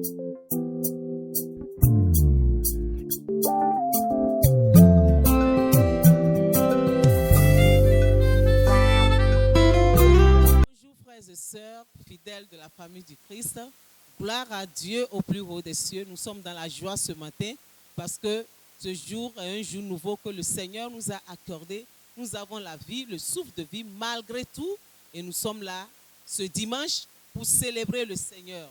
Bonjour frères et sœurs, fidèles de la famille du Christ. Gloire à Dieu au plus haut des cieux. Nous sommes dans la joie ce matin parce que ce jour est un jour nouveau que le Seigneur nous a accordé. Nous avons la vie, le souffle de vie malgré tout. Et nous sommes là ce dimanche pour célébrer le Seigneur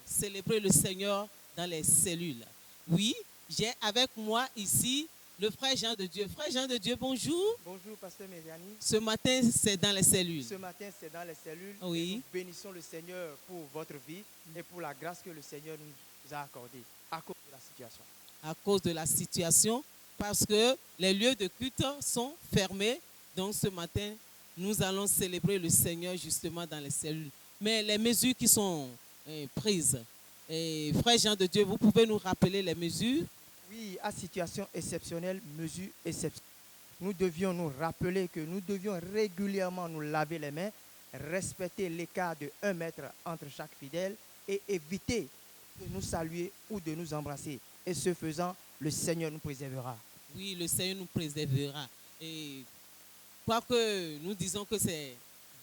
dans les cellules. Oui, j'ai avec moi ici le frère Jean de Dieu. Frère Jean de Dieu, bonjour. Bonjour, pasteur Méziani. Ce matin, c'est dans les cellules. Ce matin, c'est dans les cellules. Oui. Et nous bénissons le Seigneur pour votre vie et pour la grâce que le Seigneur nous a accordée à cause de la situation. À cause de la situation, parce que les lieux de culte sont fermés. Donc ce matin, nous allons célébrer le Seigneur justement dans les cellules. Mais les mesures qui sont prises, frère Jean de Dieu, vous pouvez nous rappeler les mesures? Oui, à situation exceptionnelle, mesure exceptionnelle. Nous devions nous rappeler que nous devions régulièrement nous laver les mains, respecter l'écart de 1 mètre entre chaque fidèle et éviter de nous saluer ou de nous embrasser. Et ce faisant, le Seigneur nous préservera. Oui, le Seigneur nous préservera. Et quoique nous disons que ce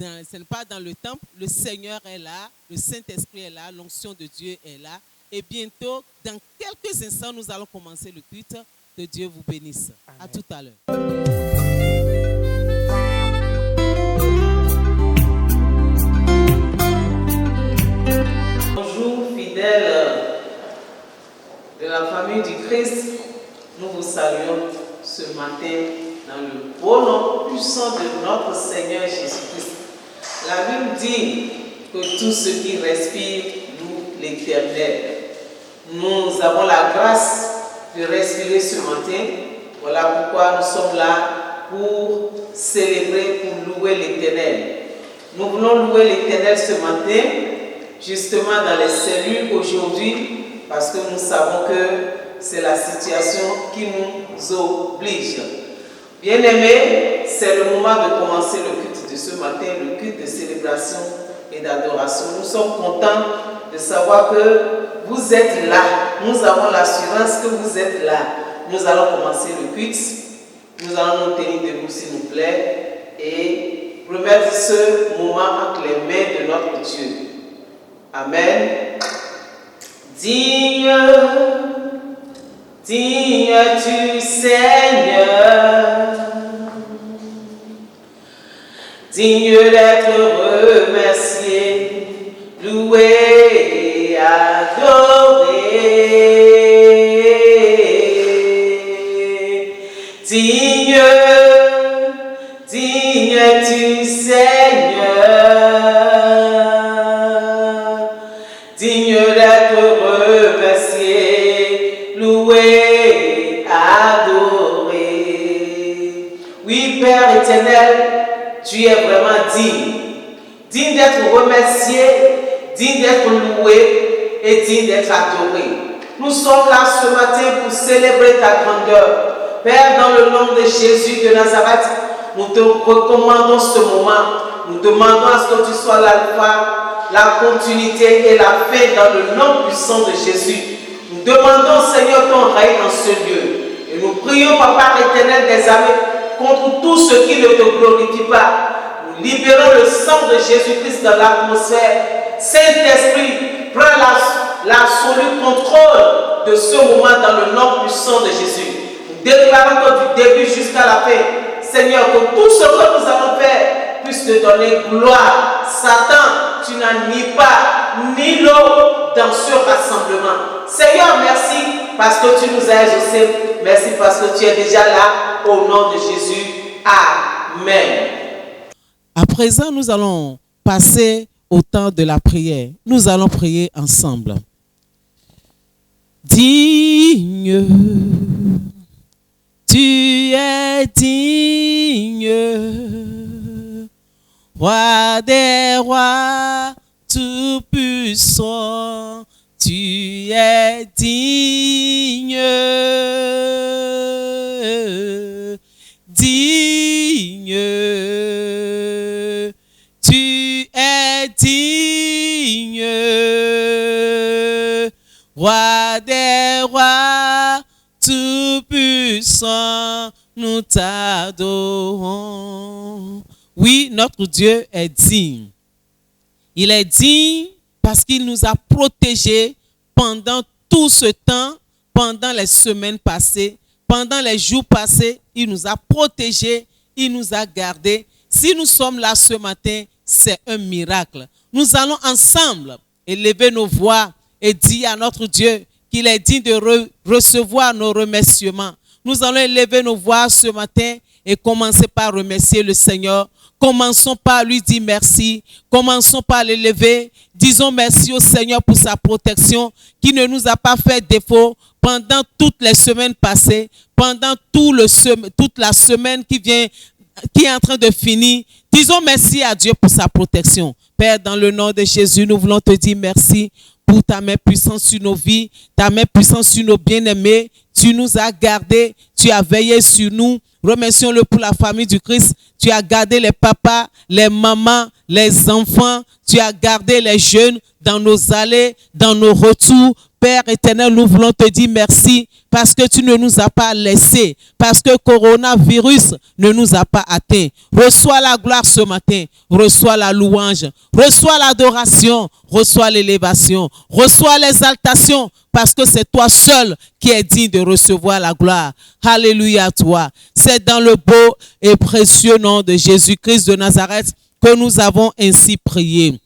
n'est pas dans le temple, le Seigneur est là, le Saint-Esprit est là, l'onction de Dieu est là. Et bientôt, dans quelques instants, nous allons commencer le culte. Que Dieu vous bénisse. Amen. À tout à l'heure. Bonjour, fidèles de la famille du Christ. Nous vous saluons ce matin dans le beau nom puissant de notre Seigneur Jésus-Christ. La Bible dit que tout ce qui respire loue l'Éternel. Nous avons la grâce de respirer ce matin. Voilà pourquoi nous sommes là pour célébrer, pour louer l'Éternel. Nous voulons louer l'Éternel ce matin, justement dans les cellules aujourd'hui, parce que nous savons que c'est la situation qui nous oblige. Bien-aimés, c'est le moment de commencer le culte de ce matin, le culte de célébration et d'adoration. Nous sommes contents de savoir que vous êtes là. Nous avons l'assurance que vous êtes là. Nous allons commencer le culte. Nous allons nous tenir debout, s'il vous plaît, et remettre ce moment entre les mains de notre Dieu. Amen. Digne tu Seigneur, digne d'être remercié, loué et adoré. Digne tu Seigneur, digne d'être remercié, loué, adoré. Oui, Père éternel, tu es vraiment digne d'être remercié, digne d'être loué et digne d'être adoré. Nous sommes là ce matin pour célébrer ta grandeur. Père, dans le nom de Jésus de Nazareth, nous te recommandons ce moment. Nous demandons à ce que tu sois l'alpha, la continuité et la fin dans le nom puissant de Jésus. Nous demandons, Seigneur, ton règne en ce lieu. Et nous prions, Papa éternel des armées, contre tout ce qui ne te glorifie pas. Nous libérons le sang de Jésus-Christ dans l'atmosphère. Saint-Esprit, prends l'absolu contrôle de ce moment dans le nom puissant de Jésus. Nous déclarons que du début jusqu'à la fin, Seigneur, que tout ce que nous allons faire puisse te donner gloire. Satan, tu n'as ni part ni l'eau dans ce rassemblement. Seigneur, merci parce que tu nous as exaucés. Merci parce que tu es déjà là. Au nom de Jésus. Amen. À présent, nous allons passer au temps de la prière. Nous allons prier ensemble. Digne, tu es digne, roi des rois, tout puissant, tu es digne, digne, tu es digne, Roi des rois, tout-puissant, nous t'adorons. Oui, notre Dieu est digne. Il est digne parce qu'il nous a protégés pendant tout ce temps, pendant les semaines passées, pendant les jours passés. Il nous a protégés, il nous a gardés. Si nous sommes là ce matin, c'est un miracle. Nous allons ensemble élever nos voix et dire à notre Dieu qu'il est digne de recevoir nos remerciements. Nous allons élever nos voix ce matin et commencer par remercier le Seigneur. Commençons par lui dire merci. Commençons par l'élever. Disons merci au Seigneur pour sa protection qui ne nous a pas fait défaut pendant toutes les semaines passées, pendant toute la semaine qui est en train de finir. Disons merci à Dieu pour sa protection. Père, dans le nom de Jésus, nous voulons te dire merci pour ta main puissante sur nos vies, ta main puissante sur nos bien-aimés. Tu nous as gardés, tu as veillé sur nous. Remercions-le pour la famille du Christ. Tu as gardé les papas, les mamans, les enfants. Tu as gardé les jeunes dans nos allées, dans nos retours. Père éternel, nous voulons te dire merci parce que tu ne nous as pas laissés, parce que le coronavirus ne nous a pas atteints. Reçois la gloire ce matin, reçois la louange, reçois l'adoration, reçois l'élévation, reçois l'exaltation, parce que c'est toi seul qui es digne de recevoir la gloire. Alléluia à toi. C'est dans le beau et précieux nom de Jésus-Christ de Nazareth que nous avons ainsi prié.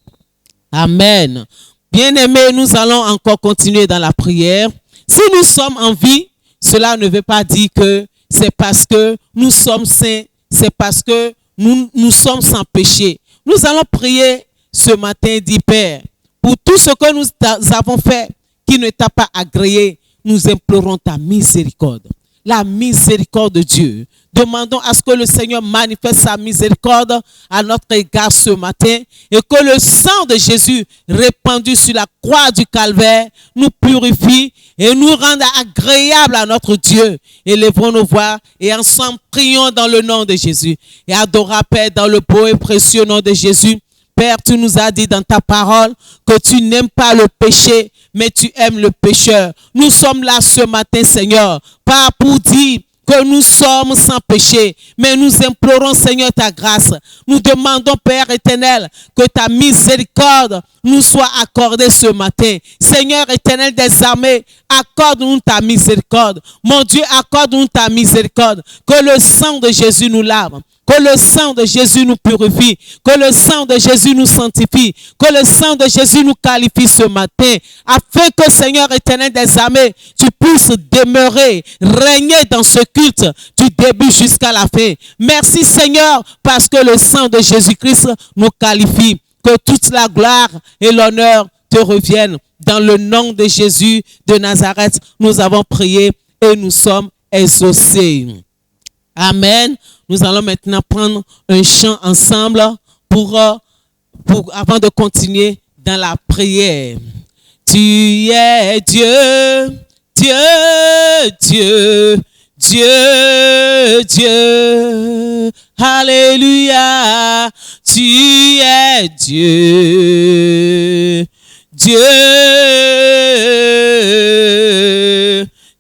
Amen. Bien-aimés, nous allons encore continuer dans la prière. Si nous sommes en vie, cela ne veut pas dire que c'est parce que nous sommes saints, c'est parce que nous sommes sans péché. Nous allons prier ce matin, dit Père, pour tout ce que nous avons fait qui ne t'a pas agréé, nous implorons ta miséricorde. La miséricorde de Dieu. Demandons à ce que le Seigneur manifeste sa miséricorde à notre égard ce matin et que le sang de Jésus répandu sur la croix du calvaire nous purifie et nous rende agréables à notre Dieu. Élevons nos voix et ensemble prions dans le nom de Jésus. Et adorons Père dans le beau et précieux nom de Jésus. Père, tu nous as dit dans ta parole que tu n'aimes pas le péché, mais tu aimes le pécheur. Nous sommes là ce matin, Seigneur, pas pour dire que nous sommes sans péché, mais nous implorons, Seigneur, ta grâce. Nous demandons, Père éternel, que ta miséricorde nous soit accordée ce matin. Seigneur éternel des armées, accorde-nous ta miséricorde. Mon Dieu, accorde-nous ta miséricorde. Que le sang de Jésus nous lave. Que le sang de Jésus nous purifie, que le sang de Jésus nous sanctifie, que le sang de Jésus nous qualifie ce matin, afin que, Seigneur éternel des armées, tu puisses demeurer, régner dans ce culte du début jusqu'à la fin. Merci Seigneur, parce que le sang de Jésus-Christ nous qualifie. Que toute la gloire et l'honneur te reviennent. Dans le nom de Jésus de Nazareth, nous avons prié et nous sommes exaucés. Amen. Nous allons maintenant prendre un chant ensemble avant de continuer dans la prière. Tu es Dieu, Dieu, Dieu, Dieu, Dieu. Alléluia. Tu es Dieu, Dieu.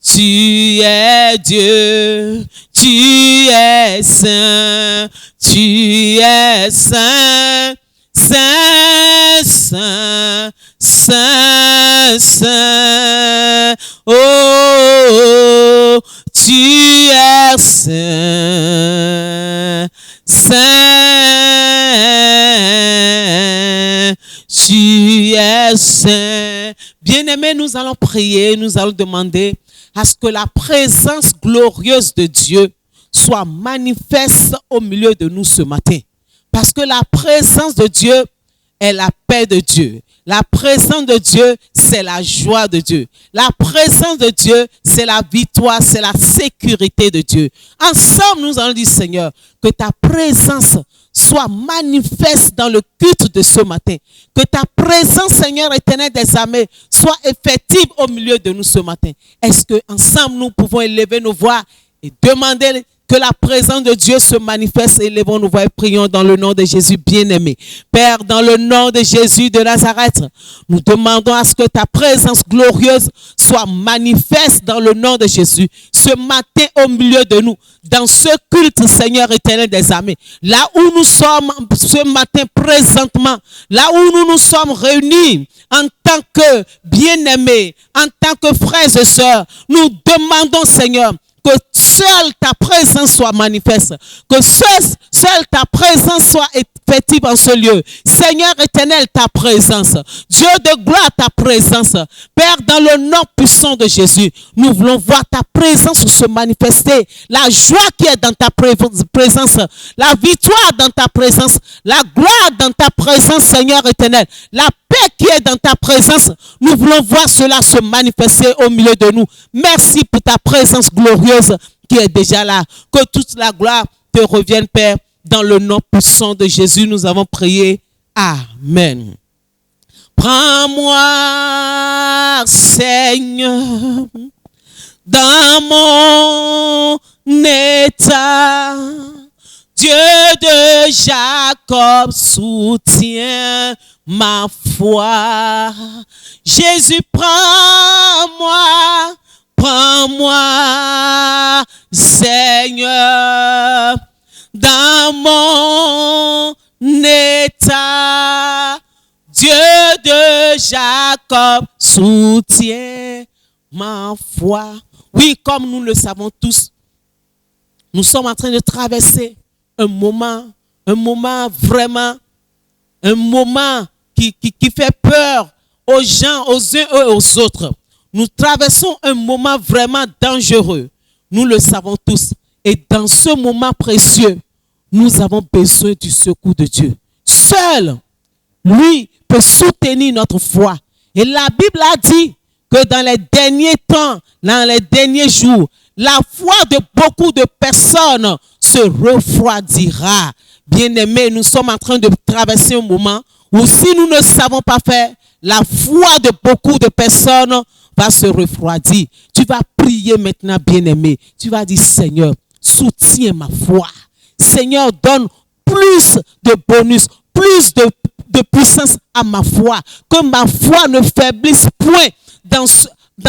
Tu es Dieu. Tu es saint, tu es saint, saint, saint, saint, saint. Oh, tu es saint, saint, tu es saint. Bien-aimés, nous allons prier, nous allons demander à ce que la présence glorieuse de Dieu soit manifeste au milieu de nous ce matin. Parce que la présence de Dieu est la paix de Dieu. La présence de Dieu, c'est la joie de Dieu. La présence de Dieu, c'est la victoire, c'est la sécurité de Dieu. Ensemble, nous allons dire, Seigneur, que ta présence soit manifeste dans le culte de ce matin. Que ta présence, Seigneur éternel des armées, soit effective au milieu de nous ce matin. Est-ce que ensemble nous pouvons élever nos voix et demander que la présence de Dieu se manifeste. Élevons nos voix et prions dans le nom de Jésus bien-aimé. Père, dans le nom de Jésus de Nazareth, nous demandons à ce que ta présence glorieuse soit manifeste dans le nom de Jésus. Ce matin au milieu de nous, dans ce culte, Seigneur éternel des armées, là où nous sommes ce matin présentement, là où nous nous sommes réunis en tant que bien-aimés, en tant que frères et sœurs, nous demandons, Seigneur, que seule ta présence soit manifeste, que seule ta présence soit effective en ce lieu. Seigneur éternel, ta présence, Dieu de gloire, ta présence. Père, dans le nom puissant de Jésus, nous voulons voir ta présence se manifester, la joie qui est dans ta présence, la victoire dans ta présence, la gloire dans ta présence, Seigneur éternel, la paix qui est dans ta présence. Nous voulons voir cela se manifester au milieu de nous. Merci pour ta présence glorieuse qui est déjà là. Que toute la gloire te revienne, Père. Dans le nom puissant de Jésus, nous avons prié. Amen. Prends-moi, Seigneur, dans mon état. Dieu de Jacob soutient ma foi. Jésus, prends-moi, Seigneur, dans mon état. Dieu de Jacob soutient ma foi. Oui, comme nous le savons tous, nous sommes en train de traverser un moment vraiment, un moment qui fait peur aux gens, aux uns et aux autres. Nous traversons un moment vraiment dangereux. Nous le savons tous. Et dans ce moment précieux, nous avons besoin du secours de Dieu. Seul, lui, peut soutenir notre foi. Et la Bible a dit que dans les derniers temps, dans les derniers jours, la foi de beaucoup de personnes se refroidira. Bien-aimés, nous sommes en train de traverser un moment où si nous ne savons pas faire, la foi de beaucoup de personnes va se refroidir. Tu vas prier maintenant, bien-aimé. Tu vas dire, Seigneur, soutiens ma foi. Seigneur, donne plus de bonus, plus de puissance à ma foi. Que ma foi ne faiblisse point dans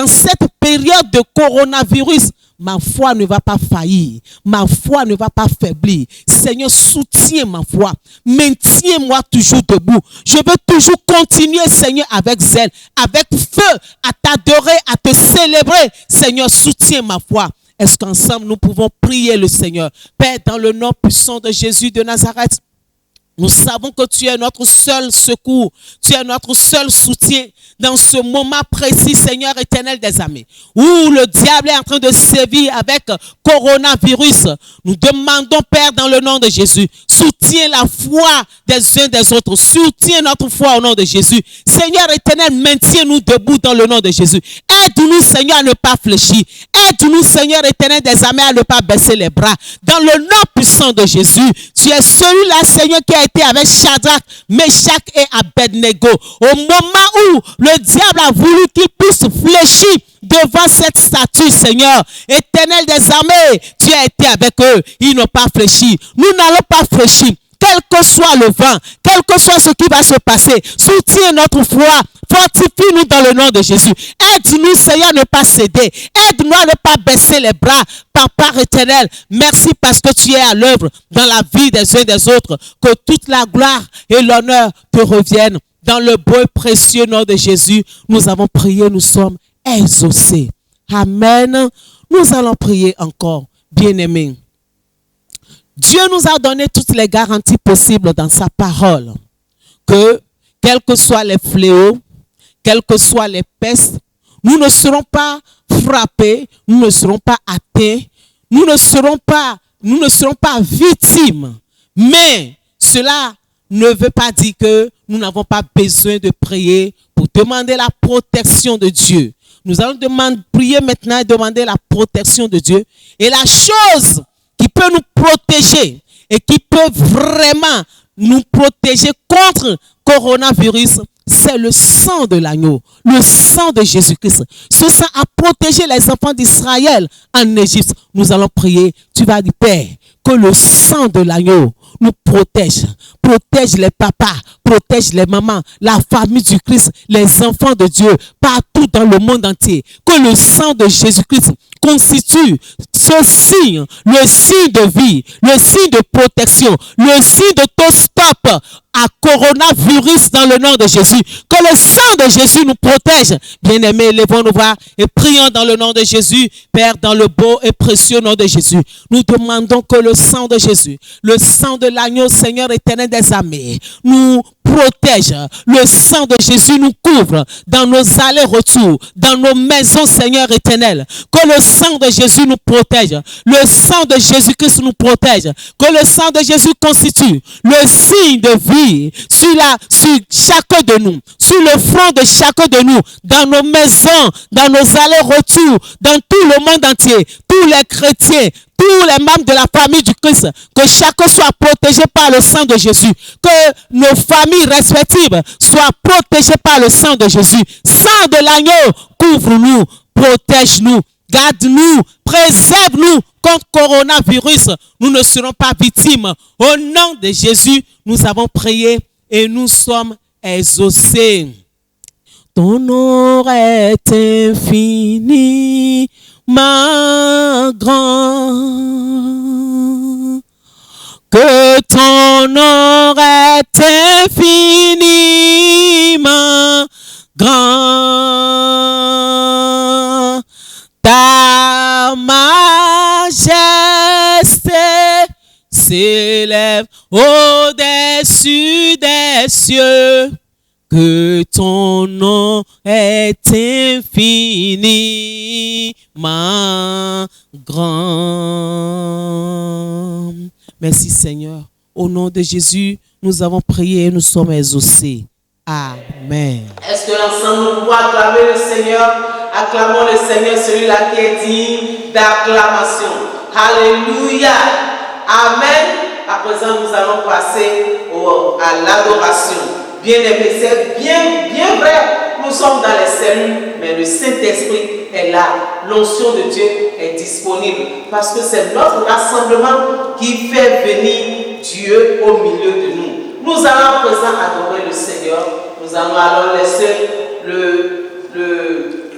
cette période de coronavirus. Ma foi ne va pas faillir. Ma foi ne va pas faiblir. Seigneur, soutiens ma foi. Maintiens-moi toujours debout. Je veux toujours continuer, Seigneur, avec zèle, avec feu, à t'adorer, à te célébrer. Seigneur, soutiens ma foi. Est-ce qu'ensemble, nous pouvons prier le Seigneur? Père, dans le nom puissant de Jésus de Nazareth, nous savons que tu es notre seul secours, tu es notre seul soutien dans ce moment précis, Seigneur éternel des armées, où le diable est en train de sévir avec coronavirus. Nous demandons, Père, dans le nom de Jésus, soutiens la foi des uns des autres, soutiens notre foi au nom de Jésus. Seigneur éternel, maintiens-nous debout dans le nom de Jésus. Aide-nous, Seigneur, à ne pas fléchir. Aide-nous, Seigneur éternel des armées, à ne pas baisser les bras. Dans le nom puissant de Jésus, tu es celui-là, Seigneur, qui a été avec Shadrach, Meshach et Abednego. Au moment où le diable a voulu qu'il puisse fléchir devant cette statue, Seigneur, éternel des armées, tu as été avec eux. Ils n'ont pas fléchi. Nous n'allons pas fléchir. Quel que soit le vent, quel que soit ce qui va se passer, soutiens notre foi, fortifie-nous dans le nom de Jésus. Aide-nous, Seigneur, à ne pas céder. Aide-nous à ne pas baisser les bras. Papa éternel, merci parce que tu es à l'œuvre dans la vie des uns et des autres. Que toute la gloire et l'honneur te reviennent. Dans le beau et précieux nom de Jésus, nous avons prié, nous sommes exaucés. Amen. Nous allons prier encore, bien-aimés. Dieu nous a donné toutes les garanties possibles dans sa parole. Que, quels que soient les fléaux, quelles que soient les pestes, nous ne serons pas frappés, nous ne serons pas atteints, nous ne serons pas victimes. Mais cela ne veut pas dire que nous n'avons pas besoin de prier pour demander la protection de Dieu. Nous allons prier maintenant et demander la protection de Dieu. Et la chose qui peut nous protéger et qui peut vraiment nous protéger contre coronavirus, c'est le sang de l'agneau, le sang de Jésus-Christ. Ce sang a protégé les enfants d'Israël en Égypte. Nous allons prier. Tu vas dire, Père, que le sang de l'agneau nous protège. Protège les papas, protège les mamans, la famille du Christ, les enfants de Dieu, partout dans le monde entier. Que le sang de Jésus-Christ constitue ce signe, le signe de vie, le signe de protection, le signe de ton stop à coronavirus dans le nom de Jésus. Que le sang de Jésus nous protège. Bien-aimés, élevons nos voix et prions dans le nom de Jésus. Père, dans le beau et précieux nom de Jésus, nous demandons que le sang de Jésus, le sang de l'agneau, Seigneur éternel des armées, nous protège. Le sang de Jésus nous couvre dans nos allers-retours, dans nos maisons, Seigneur éternel. Que le sang de Jésus nous protège. Le sang de Jésus-Christ nous protège. Que le sang de Jésus constitue le signe de vie sur chacun de nous, sur le front de chacun de nous, dans nos maisons, dans nos allers-retours, dans tout le monde entier, tous les chrétiens, tous les membres de la famille du Christ, que chacun soit protégé par le sang de Jésus, que nos familles respectives soient protégées par le sang de Jésus. Sang de l'agneau, couvre-nous, protège-nous, garde-nous, préserve-nous contre coronavirus. Nous ne serons pas victimes. Au nom de Jésus, nous avons prié et nous sommes exaucés. Ton nom est infini, grand, que ton nom est infiniment grand, ta majesté s'élève au-dessus des cieux. Que ton nom est infiniment grand. Merci Seigneur. Au nom de Jésus, nous avons prié et nous sommes exaucés. Amen. Est-ce que l'ensemble nous pouvons acclamer le Seigneur? Acclamons le Seigneur, celui-là qui est digne d'acclamation. Alléluia. Amen. À présent, nous allons passer à l'adoration. Bien-aimé, c'est bien vrai. Nous sommes dans les cellules, mais le Saint-Esprit est là. L'onction de Dieu est disponible parce que c'est notre rassemblement qui fait venir Dieu au milieu de nous. Nous allons à présent adorer le Seigneur. Nous allons alors laisser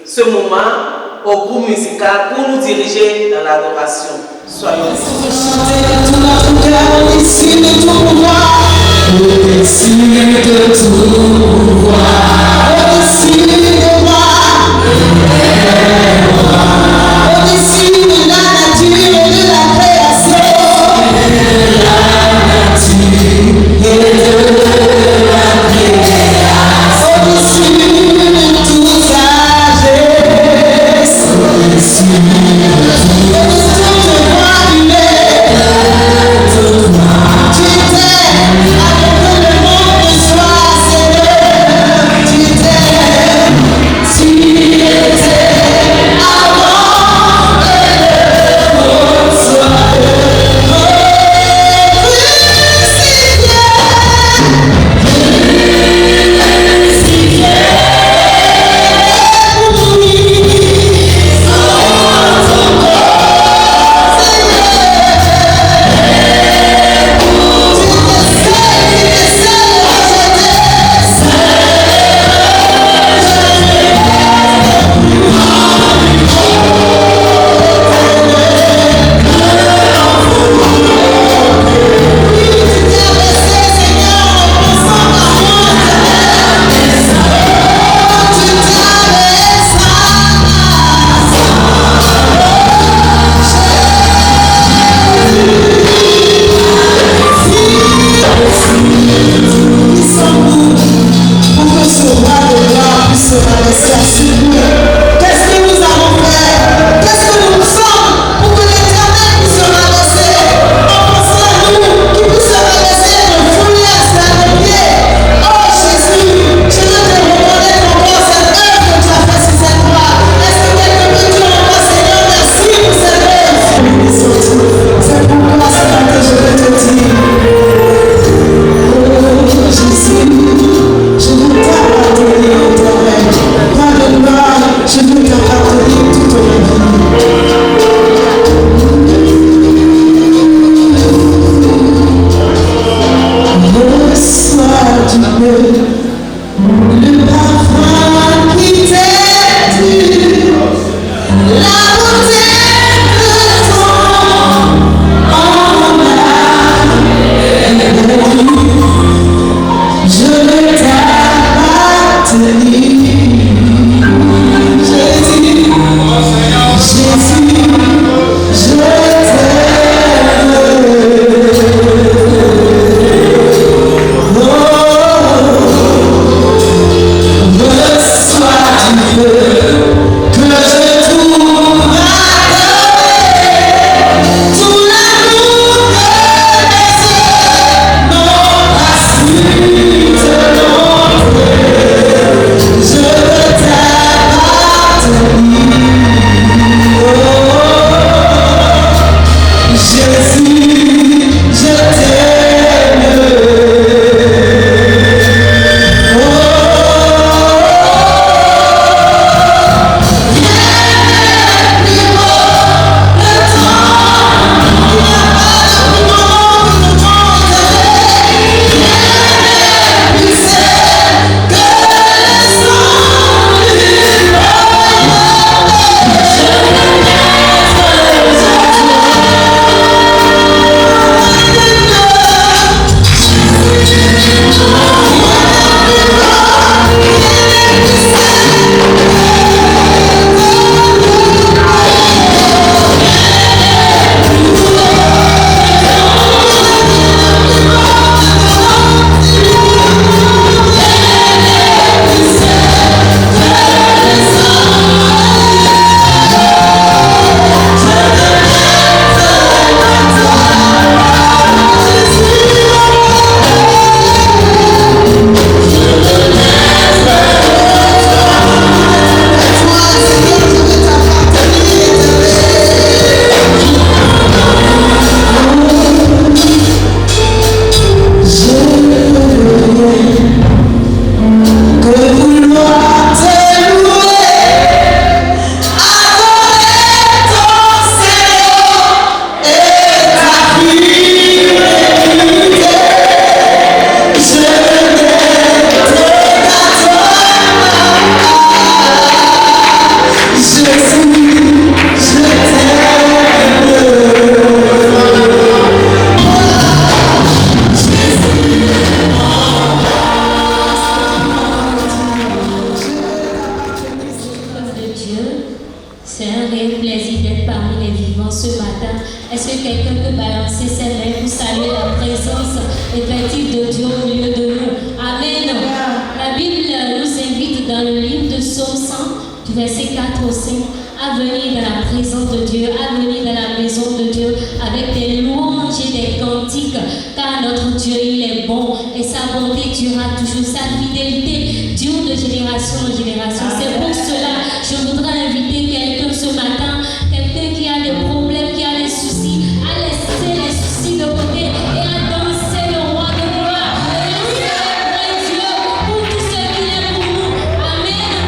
ce moment au groupe musical pour nous diriger dans l'adoration. Soyons Au-dessus de tout pouvoir, au-dessus de tout pouvoir, au-dessus de moi, au-dessus de la nature et de la création, au-dessus de toute sagesse, au-dessus de toute voix humaine. Tu t'aimes avant que le monde soit Seigneur. Tu t'aimes, tu étais avant que le monde soit crucifié. C'est un réel plaisir d'être parmi les vivants ce matin. Est-ce que quelqu'un peut balancer ses mains pour saluer la présence effective de Dieu au milieu de nous? Amen. La Bible nous invite dans le livre de Psaume 100, du verset 4 au 5, à venir dans la présence de Dieu, à venir dans la maison de Dieu avec des louanges et des cantiques, car notre Dieu, il est bon et sa bonté durera toujours, sa fidélité dure de génération en génération. C'est pour cela que je voudrais inviter quelqu'un ce matin, quelqu'un qui a des problèmes, qui a des soucis, à laisser les soucis de côté et à danser le roi de gloire et à célébrer Dieu pour tout ce qu'il est pour nous. Amen.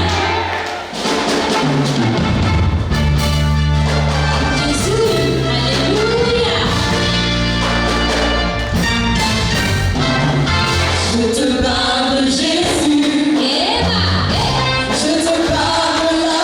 Jésus, alléluia. Je te parle de Jésus. Eva, Je te parle de la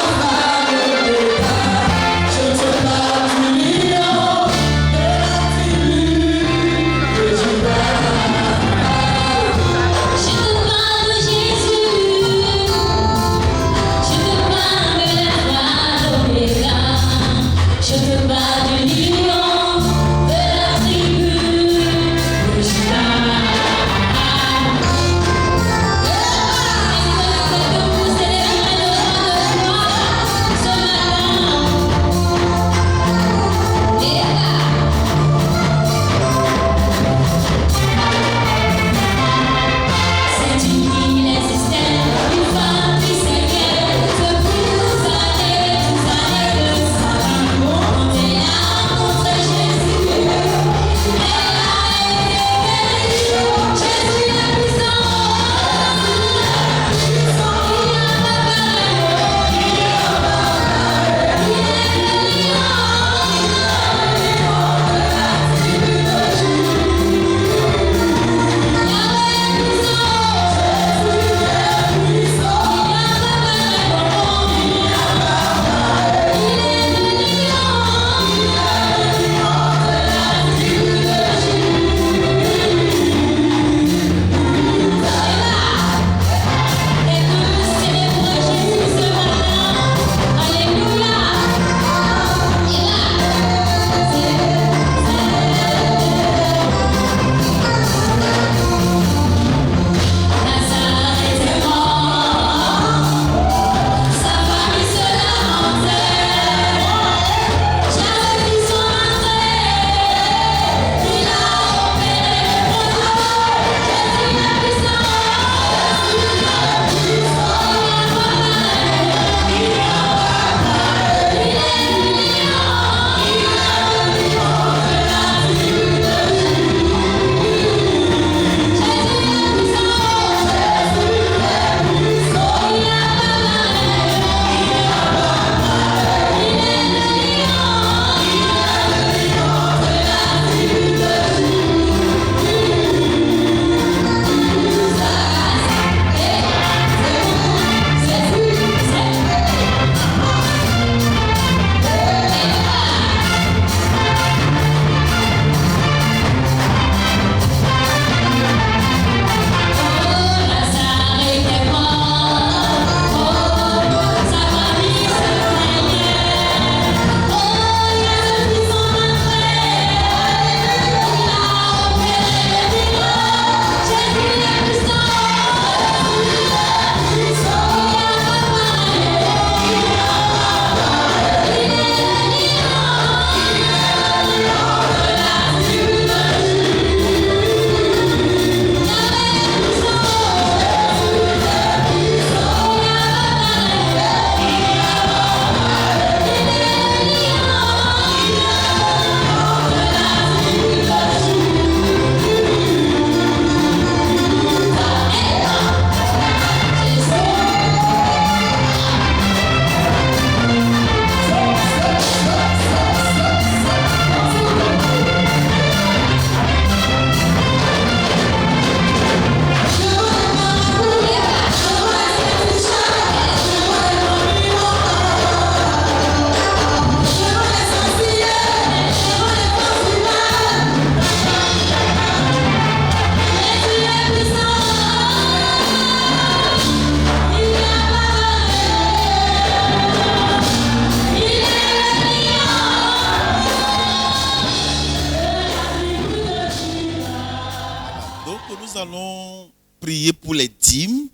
prier pour les dîmes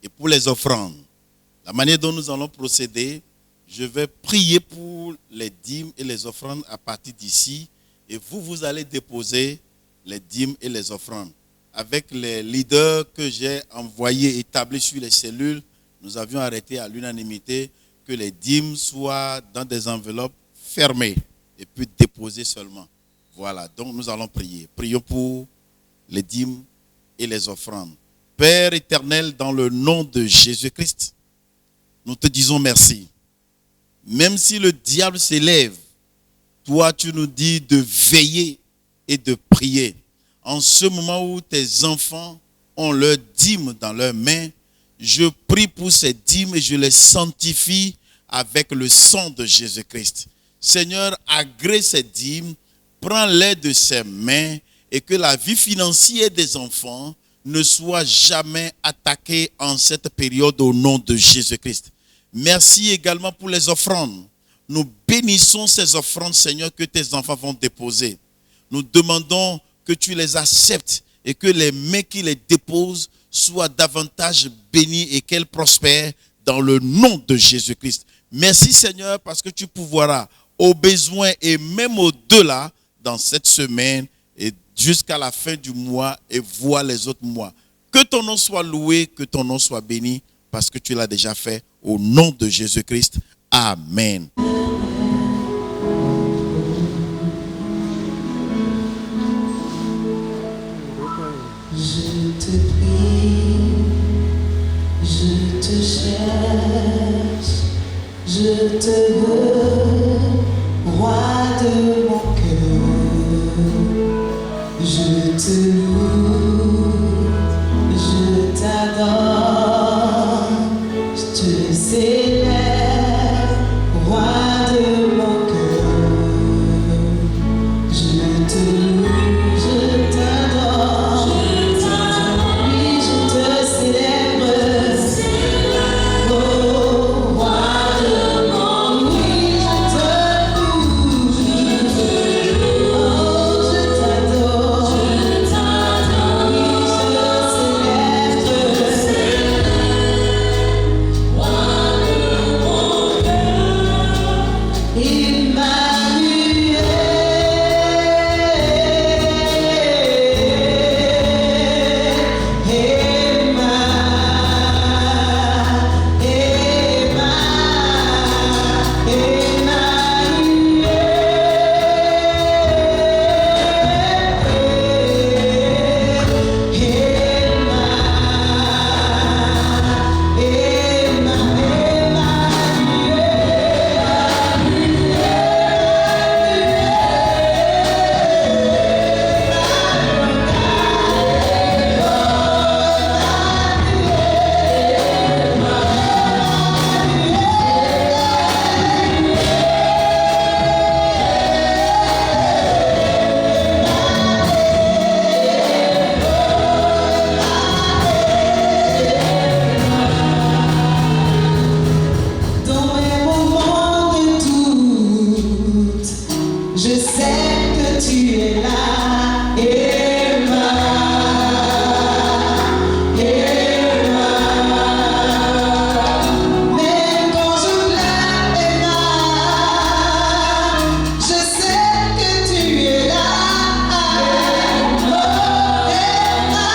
et pour les offrandes. La manière dont nous allons procéder, je vais prier pour les dîmes et les offrandes à partir d'ici. Et vous allez déposer les dîmes et les offrandes. Avec les leaders que j'ai envoyés, établis sur les cellules, nous avions arrêté à l'unanimité que les dîmes soient dans des enveloppes fermées et puis déposées seulement. Voilà, donc nous allons prier. Prions pour les dîmes et les offrandes. Père éternel, dans le nom de Jésus-Christ, nous te disons merci. Même si le diable s'élève, toi tu nous dis de veiller et de prier. En ce moment où tes enfants ont leurs dîmes dans leurs mains, je prie pour ces dîmes et je les sanctifie avec le sang de Jésus-Christ. Seigneur, agrée ces dîmes, prends-les de ses mains et que la vie financière des enfants ne soit jamais attaquée en cette période au nom de Jésus-Christ. Merci également pour les offrandes. Nous bénissons ces offrandes, Seigneur, que tes enfants vont déposer. Nous demandons que tu les acceptes et que les mains qui les déposent soient davantage bénies et qu'elles prospèrent dans le nom de Jésus-Christ. Merci, Seigneur, parce que tu pourvoiras aux besoins et même au-delà dans cette semaine et jusqu'à la fin du mois et voire les autres mois. Que ton nom soit loué, que ton nom soit béni, parce que tu l'as déjà fait au nom de Jésus-Christ. Amen. Je te prie, je te cherche, je te veux, roi de mon cœur. Je te loue, je t'adore, je te célèbre, roi de mon cœur. Je te loue, je t'adore, oui, je te célèbre, oh, roi de mon cœur. Oui, je te loue, oh, je t'adore, oui, je te célèbre, roi de mon cœur. Emmanuel, dans mes moments de doute, je sais que tu es là, Emma, Emma. Même quand je pleure, Emma, je sais que tu es là, Emma,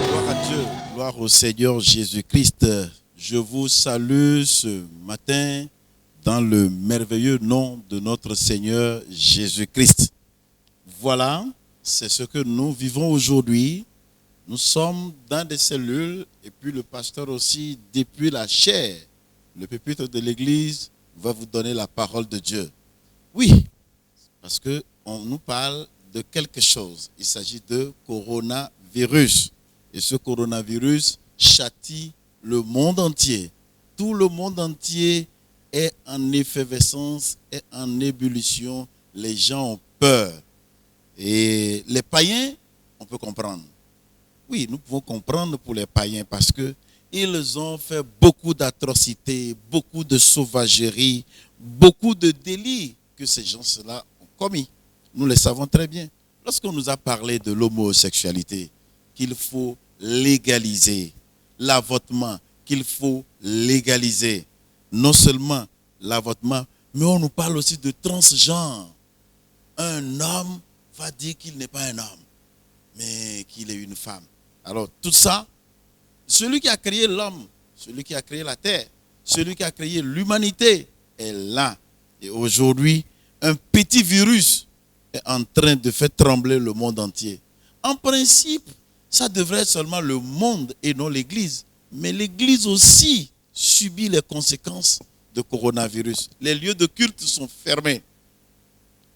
Gloire à Dieu, gloire au Seigneur Jésus-Christ. Je vous salue ce matin dans le merveilleux nom de notre Seigneur Jésus-Christ. Voilà, c'est ce que nous vivons aujourd'hui. Nous sommes dans des cellules et puis le pasteur aussi, depuis la chair, le pupitre de l'église va vous donner la parole de Dieu. Oui, parce qu'on nous parle de quelque chose. Il s'agit de coronavirus. Et ce coronavirus châtie le monde entier. Tout le monde entier est en effervescence, est en ébullition. Les gens ont peur. Et les païens, on peut comprendre. Oui, nous pouvons comprendre pour les païens parce que ils ont fait beaucoup d'atrocités, beaucoup de sauvageries, beaucoup de délits que ces gens-là ont commis. Nous le savons très bien. Lorsqu'on nous a parlé de l'homosexualité, qu'il faut légaliser, l'avortement, qu'il faut légaliser, non seulement l'avortement, mais on nous parle aussi de transgenre. Un homme va dire qu'il n'est pas un homme, mais qu'il est une femme. Alors tout ça, celui qui a créé l'homme, celui qui a créé la terre, celui qui a créé l'humanité est là. Et aujourd'hui, un petit virus est en train de faire trembler le monde entier. En principe, ça devrait être seulement le monde et non l'Église. Mais l'Église aussi subit les conséquences de coronavirus. Les lieux de culte sont fermés.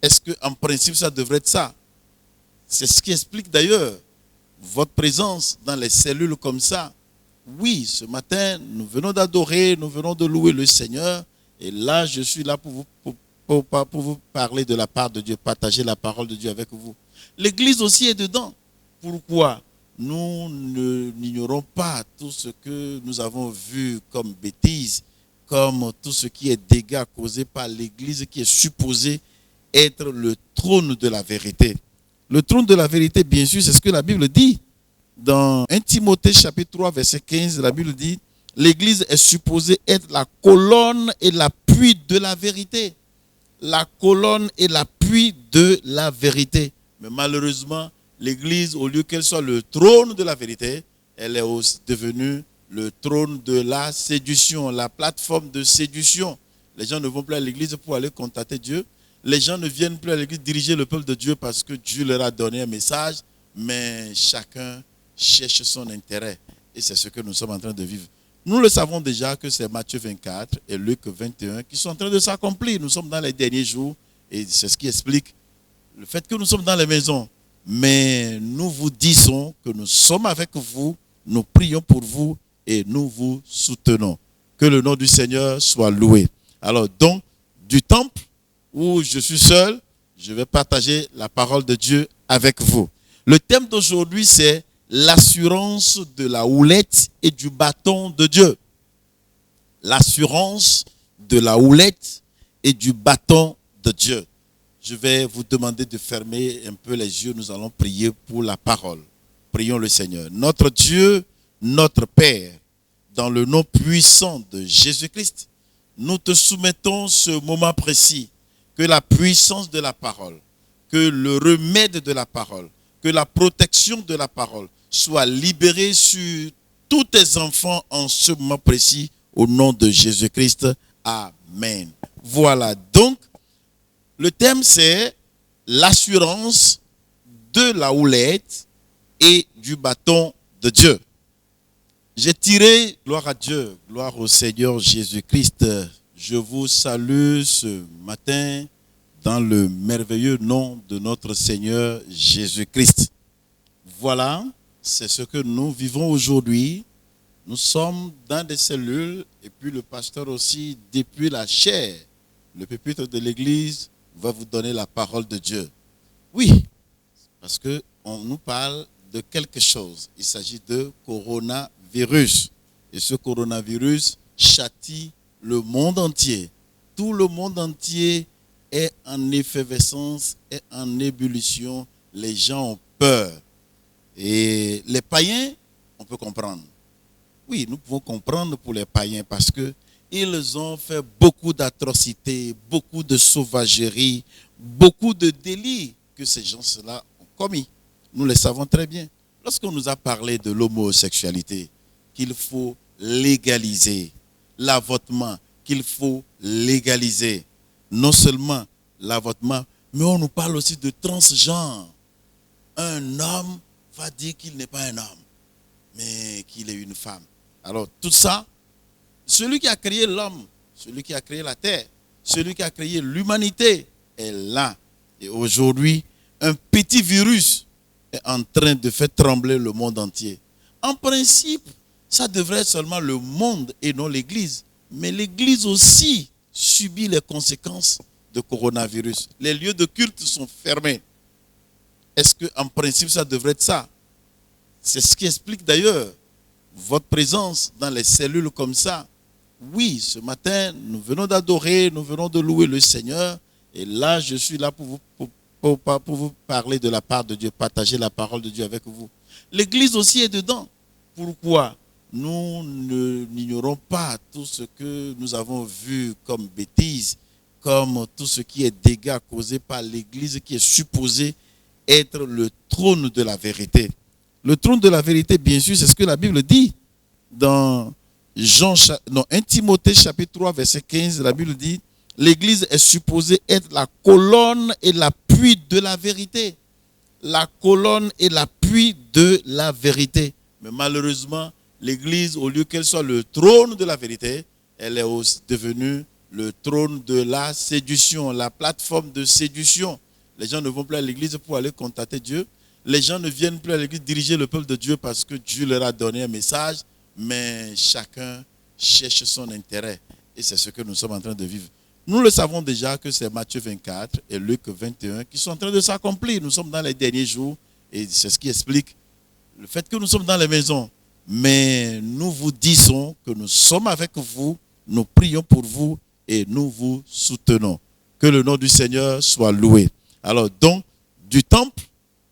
Est-ce qu'en principe, ça devrait être ça? C'est ce qui explique d'ailleurs votre présence dans les cellules comme ça. Oui, ce matin, nous venons d'adorer, nous venons de louer le Seigneur. Et là, je suis là pour vous parler de la part de Dieu, partager la parole de Dieu avec vous. L'Église aussi est dedans. Pourquoi nous n'ignorons pas tout ce que nous avons vu comme bêtises, comme tout ce qui est dégâts causés par l'Église qui est supposée être le trône de la vérité. Le trône de la vérité, bien sûr, c'est ce que la Bible dit. Dans 1 Timothée chapitre 3, verset 15, la Bible dit « L'Église est supposée être la colonne et l'appui de la vérité. » La colonne et l'appui de la vérité. Mais malheureusement, l'Église, au lieu qu'elle soit le trône de la vérité, elle est aussi devenue le trône de la séduction, la plateforme de séduction. Les gens ne vont plus à l'Église pour aller contacter Dieu. Les gens ne viennent plus à l'Église diriger le peuple de Dieu parce que Dieu leur a donné un message, mais chacun cherche son intérêt. Et c'est ce que nous sommes en train de vivre. Nous le savons déjà que c'est Matthieu 24 et Luc 21 qui sont en train de s'accomplir. Nous sommes dans les derniers jours et c'est ce qui explique le fait que nous sommes dans les maisons. Mais nous vous disons que nous sommes avec vous, nous prions pour vous et nous vous soutenons. Que le nom du Seigneur soit loué. Alors donc, du temple où je suis seul, je vais partager la parole de Dieu avec vous. Le thème d'aujourd'hui, c'est l'assurance de la houlette et du bâton de Dieu. L'assurance de la houlette et du bâton de Dieu. Je vais vous demander de fermer un peu les yeux. Nous allons prier pour la parole. Prions le Seigneur. Notre Dieu, notre Père, dans le nom puissant de Jésus-Christ, nous te soumettons ce moment précis. Que la puissance de la parole, que le remède de la parole, que la protection de la parole soit libérée sur tous tes enfants en ce moment précis, au nom de Jésus-Christ. Amen. Voilà, donc, le thème c'est l'assurance de la houlette et du bâton de Dieu. J'ai tiré, gloire à Dieu, gloire au Seigneur Jésus-Christ. Je vous salue ce matin dans le merveilleux nom de notre Seigneur Jésus-Christ. Voilà, c'est ce que nous vivons aujourd'hui. Nous sommes dans des cellules et puis le pasteur aussi, depuis la chair, le pupitre de l'église va vous donner la parole de Dieu. Oui, parce qu'on nous parle de quelque chose. Il s'agit de coronavirus. Et ce coronavirus châtie le monde entier. Tout le monde entier est en effervescence, est en ébullition. Les gens ont peur. Et les païens, on peut comprendre. Oui, nous pouvons comprendre pour les païens parce que ils ont fait beaucoup d'atrocités, beaucoup de sauvageries, beaucoup de délits que ces gens-là ont commis. Nous le savons très bien. Lorsqu'on nous a parlé de l'homosexualité, qu'il faut légaliser, l'avortement, qu'il faut légaliser, non seulement l'avortement, mais on nous parle aussi de transgenre. Un homme va dire qu'il n'est pas un homme, mais qu'il est une femme. Alors tout ça, celui qui a créé l'homme, celui qui a créé la terre, celui qui a créé l'humanité est là. Et aujourd'hui, un petit virus est en train de faire trembler le monde entier. En principe, ça devrait être seulement le monde et non l'Église. Mais l'Église aussi subit les conséquences de coronavirus. Les lieux de culte sont fermés. Est-ce qu'en principe, ça devrait être ça? C'est ce qui explique d'ailleurs votre présence dans les cellules comme ça. Oui, ce matin, nous venons d'adorer, nous venons de louer le Seigneur. Et là, je suis là pour vous parler de la part de Dieu, partager la parole de Dieu avec vous. L'Église aussi est dedans. Pourquoi? Nous n'ignorons pas tout ce que nous avons vu comme bêtises, comme tout ce qui est dégâts causés par l'Église qui est supposée être le trône de la vérité. Le trône de la vérité, bien sûr, c'est ce que la Bible dit. Dans 1 Timothée chapitre 3, verset 15, la Bible dit, l'Église est supposée être la colonne et l'appui de la vérité. La colonne et l'appui de la vérité. Mais malheureusement, l'Église, au lieu qu'elle soit le trône de la vérité, elle est aussi devenue le trône de la séduction, la plateforme de séduction. Les gens ne vont plus à l'Église pour aller contacter Dieu. Les gens ne viennent plus à l'Église diriger le peuple de Dieu parce que Dieu leur a donné un message, mais chacun cherche son intérêt. Et c'est ce que nous sommes en train de vivre. Nous le savons déjà que c'est Matthieu 24 et Luc 21 qui sont en train de s'accomplir. Nous sommes dans les derniers jours et c'est ce qui explique le fait que nous sommes dans les maisons. Mais nous vous disons que nous sommes avec vous, nous prions pour vous et nous vous soutenons. Que le nom du Seigneur soit loué. Alors donc, du temple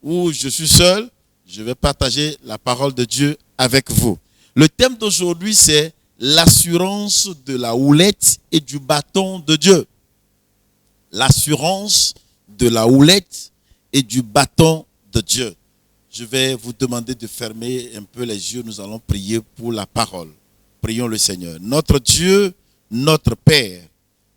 où je suis seul, je vais partager la parole de Dieu avec vous. Le thème d'aujourd'hui, c'est l'assurance de la houlette et du bâton de Dieu. L'assurance de la houlette et du bâton de Dieu. Je vais vous demander de fermer un peu les yeux. Nous allons prier pour la parole. Prions le Seigneur. Notre Dieu, notre Père,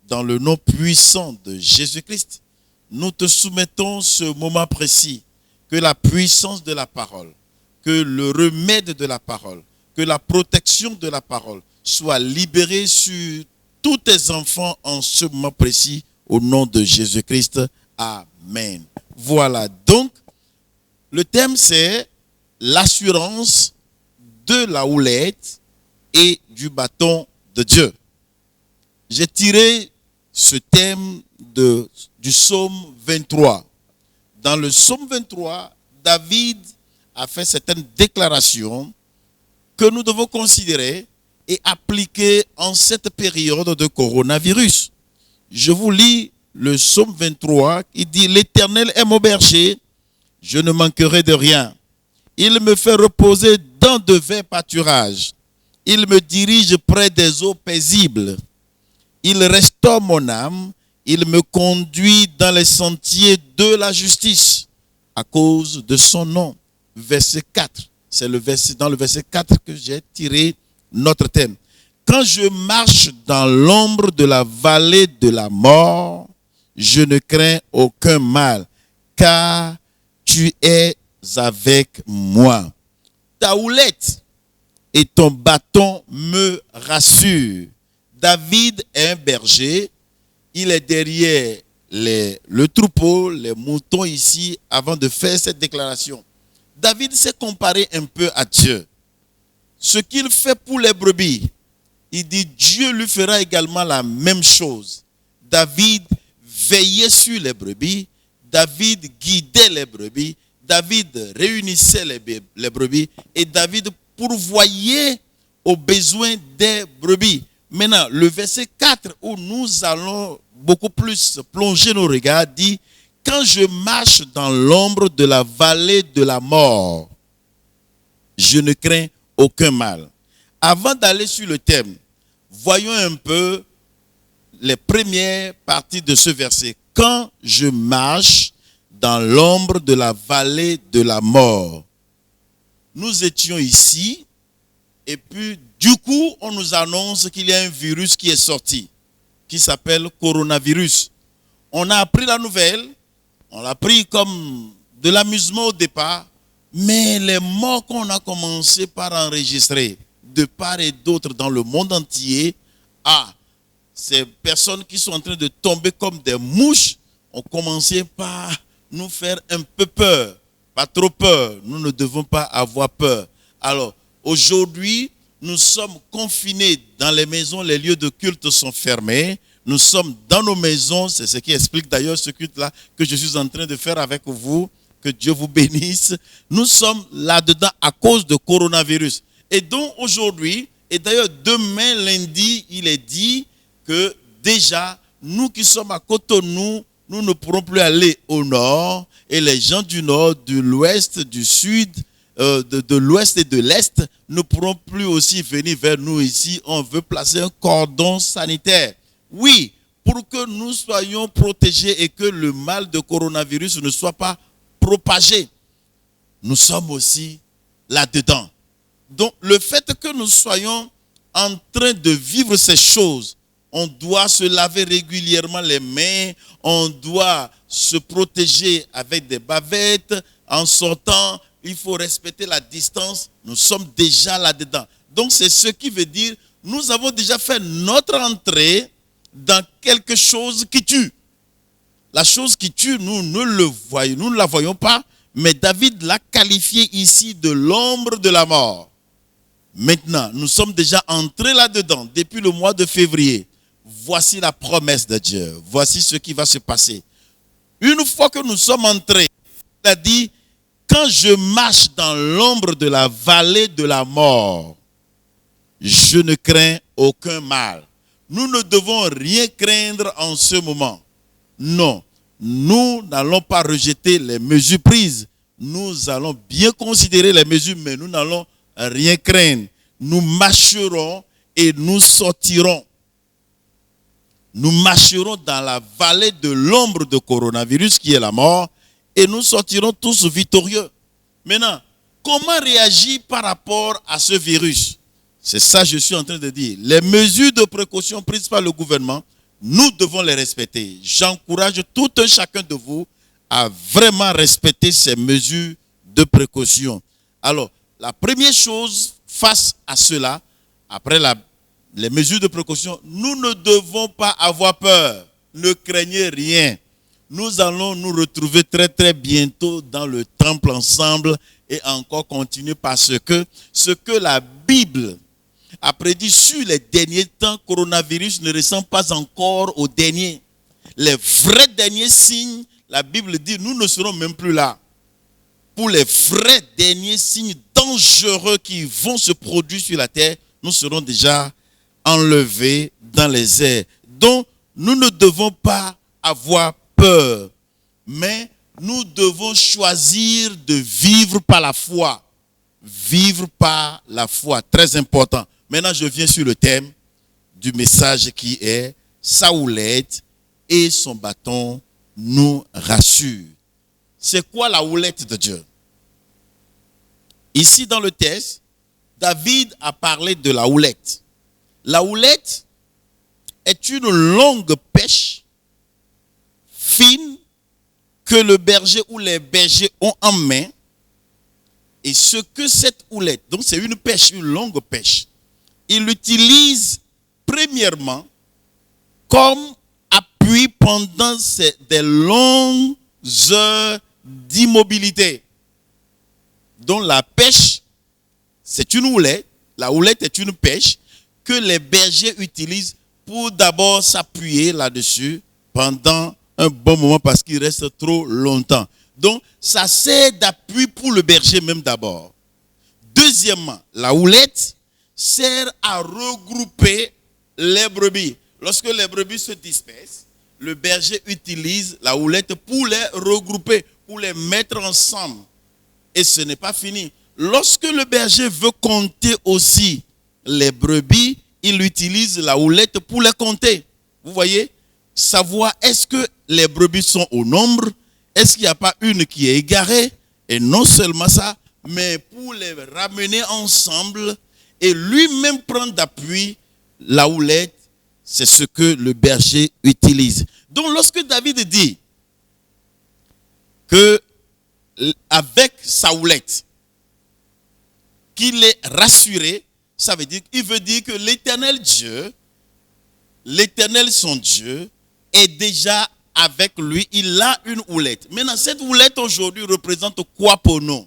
dans le nom puissant de Jésus-Christ, nous te soumettons ce moment précis. Que la puissance de la parole, que le remède de la parole, que la protection de la parole soit libérée sur tous tes enfants en ce moment précis, au nom de Jésus-Christ. Amen. Voilà, donc, le thème c'est l'assurance de la houlette et du bâton de Dieu. J'ai tiré ce thème du psaume 23. Dans le psaume 23, David a fait certaines déclarations que nous devons considérer et appliquer en cette période de coronavirus. Je vous lis le psaume 23 qui dit « L'Éternel est mon berger, je ne manquerai de rien. Il me fait reposer dans de verts pâturages. Il me dirige près des eaux paisibles. Il restaure mon âme. Il me conduit dans les sentiers de la justice à cause de son nom. » Verset 4. C'est dans le verset 4 que j'ai tiré notre thème. Quand je marche dans l'ombre de la vallée de la mort, je ne crains aucun mal, car tu es avec moi. Ta houlette et ton bâton me rassurent. David est un berger. Il est derrière le troupeau, les moutons ici, avant de faire cette déclaration. David s'est comparé un peu à Dieu. Ce qu'il fait pour les brebis, il dit Dieu lui fera également la même chose. David veillait sur les brebis, David guidait les brebis, David réunissait les brebis et David pourvoyait aux besoins des brebis. Maintenant, le verset 4 où nous allons beaucoup plus plonger nos regards dit « Quand je marche dans l'ombre de la vallée de la mort, je ne crains aucun mal. » Avant d'aller sur le thème, voyons un peu les premières parties de ce verset. « Quand je marche dans l'ombre de la vallée de la mort. » Nous étions ici et puis du coup, on nous annonce qu'il y a un virus qui est sorti, qui s'appelle coronavirus. On a appris la nouvelle, on l'a pris comme de l'amusement au départ, mais les morts qu'on a commencé par enregistrer de part et d'autre dans le monde entier, ces personnes qui sont en train de tomber comme des mouches ont commencé par nous faire un peu peur, pas trop peur. Nous ne devons pas avoir peur. Alors, aujourd'hui, nous sommes confinés dans les maisons, les lieux de culte sont fermés. Nous sommes dans nos maisons, c'est ce qui explique d'ailleurs ce culte-là que je suis en train de faire avec vous. Que Dieu vous bénisse. Nous sommes là-dedans à cause de coronavirus. Et donc aujourd'hui, et d'ailleurs demain lundi, il est dit que déjà, nous qui sommes à Cotonou, nous ne pourrons plus aller au nord. Et les gens du nord, de l'ouest, du sud, de l'ouest et de l'est ne pourront plus aussi venir vers nous ici. On veut placer un cordon sanitaire. Oui, pour que nous soyons protégés et que le mal de coronavirus ne soit pas propagé. Nous sommes aussi là-dedans. Donc, le fait que nous soyons en train de vivre ces choses, on doit se laver régulièrement les mains, on doit se protéger avec des bavettes. En sortant, il faut respecter la distance. Nous sommes déjà là-dedans. Donc, c'est ce qui veut dire, nous avons déjà fait notre entrée dans quelque chose qui tue. La chose qui tue, nous ne la voyons pas, mais David l'a qualifié ici de l'ombre de la mort. Maintenant, nous sommes déjà entrés là-dedans depuis le mois de février. Voici la promesse de Dieu. Voici ce qui va se passer. Une fois que nous sommes entrés, il a dit, quand je marche dans l'ombre de la vallée de la mort, je ne crains aucun mal. Nous ne devons rien craindre en ce moment. Non, nous n'allons pas rejeter les mesures prises. Nous allons bien considérer les mesures, mais nous n'allons rien craindre. Nous marcherons et nous sortirons. Nous marcherons dans la vallée de l'ombre de coronavirus qui est la mort et nous sortirons tous victorieux. Maintenant, comment réagir par rapport à ce virus? C'est ça que je suis en train de dire. Les mesures de précaution prises par le gouvernement, nous devons les respecter. J'encourage tout un chacun de vous à vraiment respecter ces mesures de précaution. Alors, la première chose face à cela, après les mesures de précaution, nous ne devons pas avoir peur. Ne craignez rien. Nous allons nous retrouver très très bientôt dans le temple ensemble et encore continuer parce que ce que la Bible a prédit sur les derniers temps, coronavirus ne ressemble pas encore au dernier. Les vrais derniers signes, la Bible dit, nous ne serons même plus là. Pour les vrais derniers signes dangereux qui vont se produire sur la terre, nous serons déjà enlevés dans les airs. Donc, nous ne devons pas avoir peur, mais nous devons choisir de vivre par la foi. Vivre par la foi, très important. Maintenant, je viens sur le thème du message qui est « Sa houlette et son bâton nous rassurent ». C'est quoi la houlette de Dieu? Ici dans le texte, David a parlé de la houlette. La houlette est une longue pêche fine que le berger ou les bergers ont en main. Et ce que cette houlette, donc c'est une pêche, une longue pêche, il l'utilise premièrement comme appui pendant des longues heures d'immobilité. Donc la pêche, c'est une houlette. La houlette est une pêche que les bergers utilisent pour d'abord s'appuyer là-dessus pendant un bon moment parce qu'il reste trop longtemps. Donc, ça sert d'appui pour le berger même d'abord. Deuxièmement, la houlette sert à regrouper les brebis. Lorsque les brebis se dispersent, le berger utilise la houlette pour les regrouper, pour les mettre ensemble. Et ce n'est pas fini. Lorsque le berger veut compter aussi les brebis, il utilise la houlette pour les compter. Vous voyez? Savoir est-ce que les brebis sont au nombre, est-ce qu'il n'y a pas une qui est égarée? Et non seulement ça, mais pour les ramener ensemble et lui-même prendre d'appui la houlette, c'est ce que le berger utilise. Donc lorsque David dit que avec sa houlette, qu'il est rassuré, ça veut dire qu'il veut dire que l'Éternel Dieu, l'Éternel son Dieu, est déjà avec lui. Il a une houlette. Maintenant, cette houlette aujourd'hui représente quoi pour nous?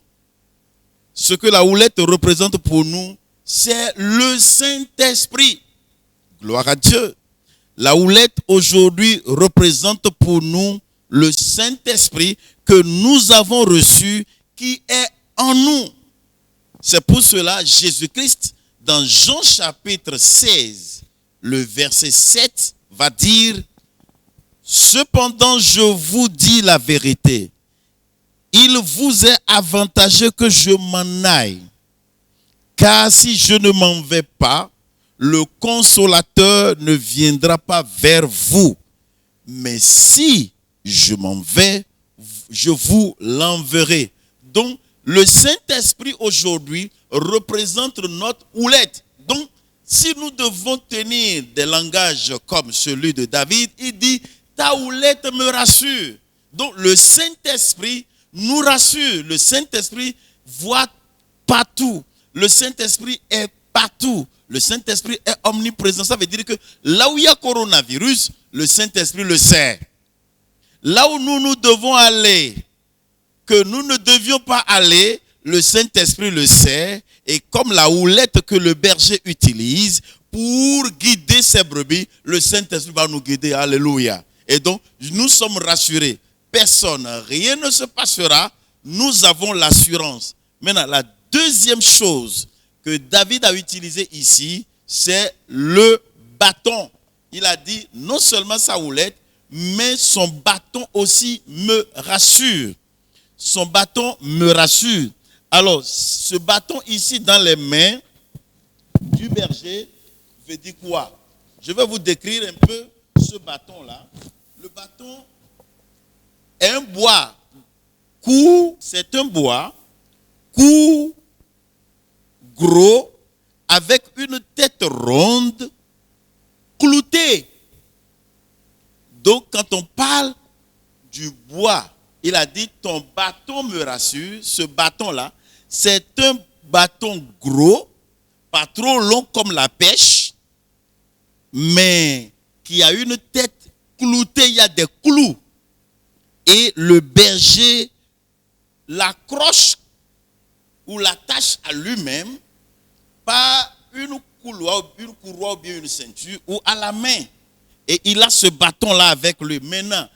Ce que la houlette représente pour nous, c'est le Saint-Esprit. Gloire à Dieu. La houlette aujourd'hui représente pour nous le Saint-Esprit que nous avons reçu qui est en nous. C'est pour cela Jésus-Christ, dans Jean chapitre 16, le verset 7, va dire « Cependant, je vous dis la vérité. Il vous est avantageux que je m'en aille. Car si je ne m'en vais pas, le consolateur ne viendra pas vers vous. Mais si je m'en vais, je vous l'enverrai. » Donc, le Saint-Esprit aujourd'hui représente notre houlette. Donc, si nous devons tenir des langages comme celui de David, il dit, ta houlette me rassure. Donc, le Saint-Esprit nous rassure. Le Saint-Esprit voit partout. Le Saint-Esprit est partout. Le Saint-Esprit est omniprésent. Ça veut dire que là où il y a coronavirus, le Saint-Esprit le sait. Là où nous devons aller, que nous ne devions pas aller, le Saint-Esprit le sait. Et comme la houlette que le berger utilise pour guider ses brebis, le Saint-Esprit va nous guider. Alléluia. Et donc, nous sommes rassurés. Personne, rien ne se passera. Nous avons l'assurance. Maintenant, la deuxième chose que David a utilisée ici, c'est le bâton. Il a dit non seulement sa houlette, mais son bâton aussi me rassure. Son bâton me rassure. Alors, ce bâton ici dans les mains du berger veut dire quoi? Je vais vous décrire un peu ce bâton-là. Le bâton est un bois court, c'est un bois court, gros, avec une tête ronde, cloutée. Donc, quand on parle du bois, il a dit, ton bâton me rassure. Ce bâton-là, c'est un bâton gros, pas trop long comme la pêche, mais qui a une tête cloutée, il y a des clous. Et le berger l'accroche ou l'attache à lui-même par une courroie ou bien une ceinture ou à la main. Et il a ce bâton-là avec lui. Maintenant,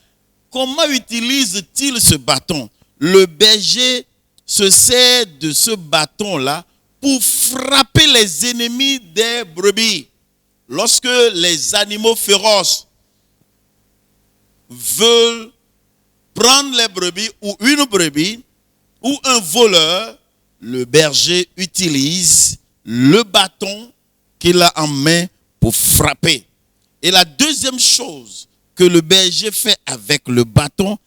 comment utilise-t-il ce bâton? Le berger se sert de ce bâton-là pour frapper les ennemis des brebis. Lorsque les animaux féroces veulent prendre les brebis ou une brebis ou un voleur, le berger utilise le bâton qu'il a en main pour frapper. Et la deuxième chose que le berger fait avec le bâton,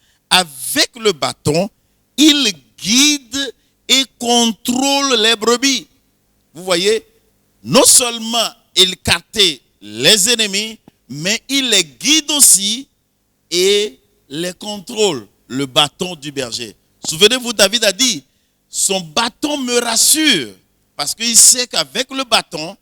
il guide et contrôle les brebis. Vous voyez, non seulement il écarte les ennemis, mais il les guide aussi et les contrôle, le bâton du berger. Souvenez-vous, David a dit, son bâton me rassure, parce qu'il sait qu'avec le bâton,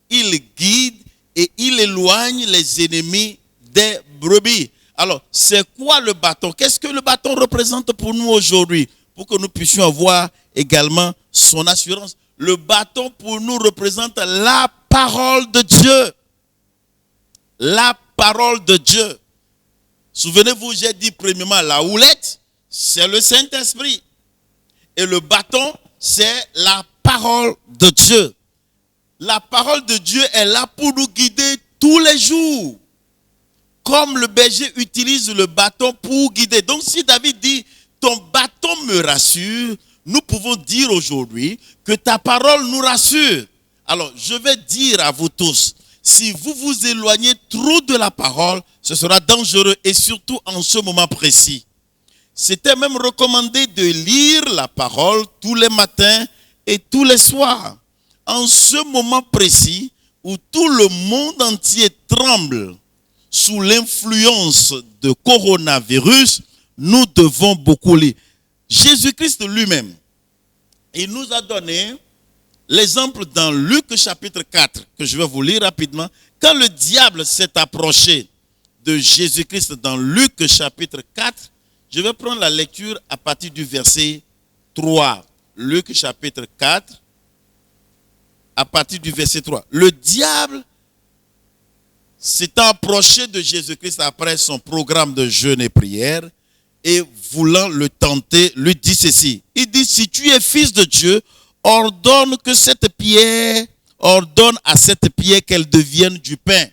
il guide et il éloigne les ennemis des brebis. Alors, c'est quoi le bâton? Qu'est-ce que le bâton représente pour nous aujourd'hui? Pour que nous puissions avoir également son assurance. Le bâton pour nous représente la parole de Dieu. La parole de Dieu. Souvenez-vous, j'ai dit premièrement, la houlette, c'est le Saint-Esprit. Et le bâton, c'est la parole de Dieu. La parole de Dieu est là pour nous guider tous les jours. Comme le berger utilise le bâton pour guider. Donc si David dit, ton bâton me rassure, nous pouvons dire aujourd'hui que ta parole nous rassure. Alors, je vais dire à vous tous, si vous vous éloignez trop de la parole, ce sera dangereux et surtout en ce moment précis. C'était même recommandé de lire la parole tous les matins et tous les soirs. En ce moment précis où tout le monde entier tremble sous l'influence de coronavirus, nous devons beaucoup lire. Jésus-Christ lui-même, il nous a donné l'exemple dans Luc chapitre 4, que je vais vous lire rapidement. Quand le diable s'est approché de Jésus-Christ dans Luc chapitre 4, je vais prendre la lecture à partir du verset 3. Luc chapitre 4, à partir du verset 3. Le diable s'est approché de Jésus-Christ après son programme de jeûne et prière et voulant le tenter, lui dit ceci. Il dit, si tu es fils de Dieu, ordonne à cette pierre qu'elle devienne du pain.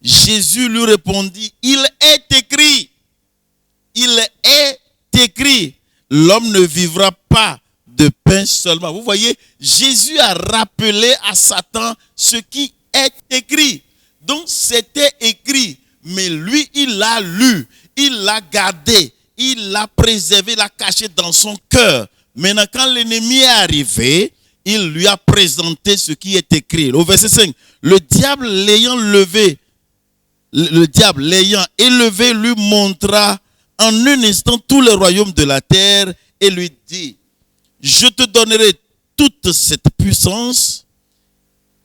Jésus lui répondit, il est écrit, l'homme ne vivra pas de pain seulement. Vous voyez, Jésus a rappelé à Satan ce qui est écrit. Donc c'était écrit, mais lui, il l'a lu, il l'a gardé, il l'a préservé, il l'a caché dans son cœur. Maintenant, quand l'ennemi est arrivé, il lui a présenté ce qui est écrit. Au verset 5, le diable l'ayant élevé lui montra en un instant tous les royaumes de la terre et lui dit, je te donnerai toute cette puissance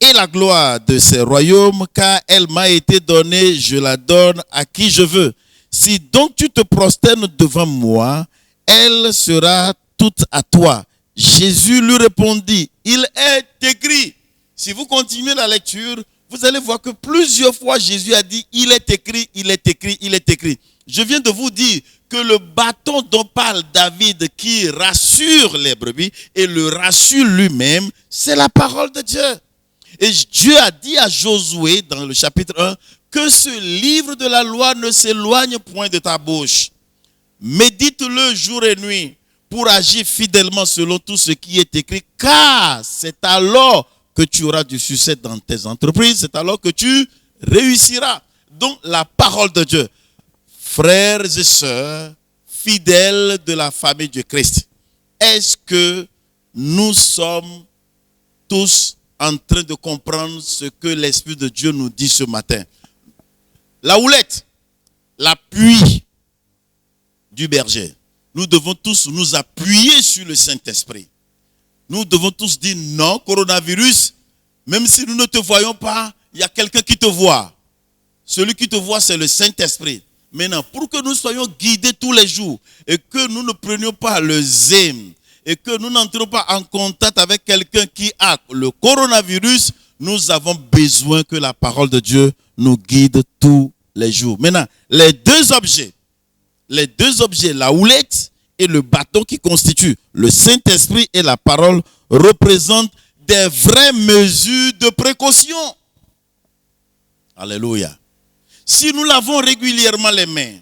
et la gloire de ces royaumes, car elle m'a été donnée, je la donne à qui je veux. Si donc tu te prosternes devant moi, elle sera toute à toi. Jésus lui répondit, il est écrit. Si vous continuez la lecture, vous allez voir que plusieurs fois Jésus a dit, il est écrit, il est écrit, il est écrit. Je viens de vous dire que le bâton dont parle David qui rassure les brebis et le rassure lui-même, c'est la parole de Dieu. Et Dieu a dit à Josué dans le chapitre 1 que ce livre de la loi ne s'éloigne point de ta bouche. Médite-le jour et nuit pour agir fidèlement selon tout ce qui est écrit, car c'est alors que tu auras du succès dans tes entreprises, c'est alors que tu réussiras. Donc la parole de Dieu. Frères et sœurs, fidèles de la famille de Christ, est-ce que nous sommes tous en train de comprendre ce que l'Esprit de Dieu nous dit ce matin? La houlette, l'appui du berger. Nous devons tous nous appuyer sur le Saint-Esprit. Nous devons tous dire non, coronavirus, même si nous ne te voyons pas, il y a quelqu'un qui te voit. Celui qui te voit, c'est le Saint-Esprit. Maintenant, pour que nous soyons guidés tous les jours et que nous ne prenions pas le zème et que nous n'entrons pas en contact avec quelqu'un qui a le coronavirus, nous avons besoin que la parole de Dieu nous guide tous les jours. Maintenant, les deux objets, la houlette et le bâton qui constituent le Saint-Esprit et la parole, représentent des vraies mesures de précaution. Alléluia. Si nous lavons régulièrement les mains,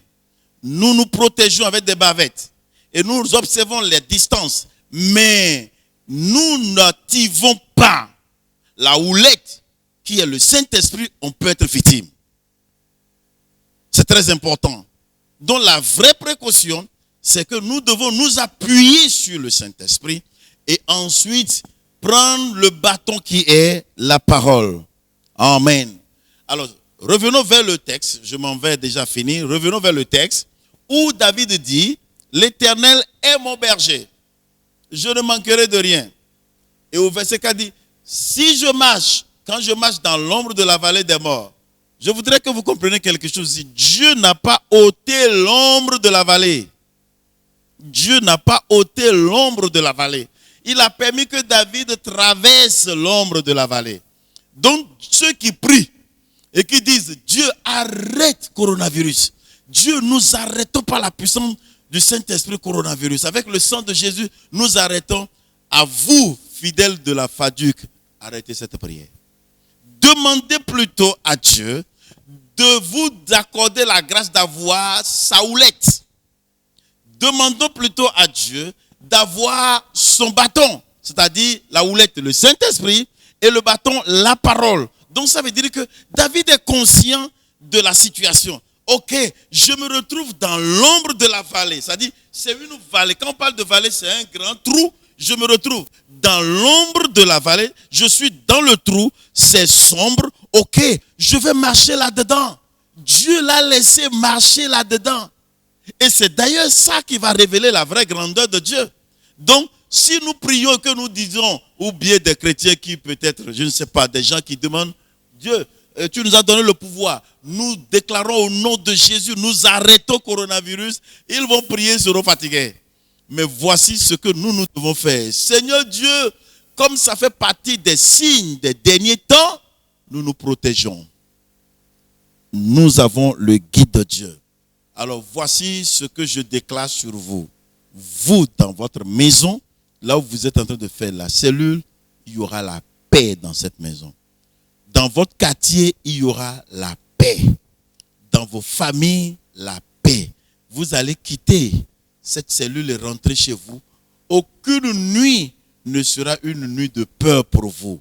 nous nous protégeons avec des bavettes et nous observons les distances, mais nous n'activons pas la houlette qui est le Saint-Esprit, on peut être victime. C'est très important. Donc la vraie précaution, c'est que nous devons nous appuyer sur le Saint-Esprit et ensuite prendre le bâton qui est la parole. Amen. Alors, revenons vers le texte. Je m'en vais déjà finir. Revenons vers le texte où David dit, l'Éternel est mon berger. Je ne manquerai de rien. Et au verset 4 dit, quand je marche dans l'ombre de la vallée des morts, je voudrais que vous compreniez quelque chose ici. Dieu n'a pas ôté l'ombre de la vallée. Dieu n'a pas ôté l'ombre de la vallée. Il a permis que David traverse l'ombre de la vallée. Donc, ceux qui prient et qui disent, Dieu arrête coronavirus. Dieu, nous arrêtons par la puissance du Saint-Esprit coronavirus. Avec le sang de Jésus, nous arrêtons. À vous, fidèles de la FADUC, arrêtez cette prière. Demandez plutôt à Dieu de vous accorder la grâce d'avoir sa houlette. Demandons plutôt à Dieu d'avoir son bâton, c'est-à-dire la houlette, le Saint-Esprit, et le bâton, la parole. Donc ça veut dire que David est conscient de la situation. Ok, je me retrouve dans l'ombre de la vallée. C'est-à-dire, c'est une vallée. Quand on parle de vallée, c'est un grand trou. Je me retrouve dans l'ombre de la vallée. Je suis dans le trou. C'est sombre. Ok, je vais marcher là-dedans. Dieu l'a laissé marcher là-dedans. Et c'est d'ailleurs ça qui va révéler la vraie grandeur de Dieu. Donc, si nous prions que nous disons, ou bien des chrétiens qui peut-être, je ne sais pas, des gens qui demandent, Dieu, tu nous as donné le pouvoir. Nous déclarons au nom de Jésus, nous arrêtons le coronavirus. Ils vont prier, ils seront fatigués. Mais voici ce que nous devons faire. Seigneur Dieu, comme ça fait partie des signes des derniers temps, nous nous protégeons. Nous avons le guide de Dieu. Alors voici ce que je déclare sur vous. Vous, dans votre maison, là où vous êtes en train de faire la cellule, il y aura la paix dans cette maison. Dans votre quartier, il y aura la paix. Dans vos familles, la paix. Vous allez quitter cette cellule et rentrer chez vous. Aucune nuit ne sera une nuit de peur pour vous.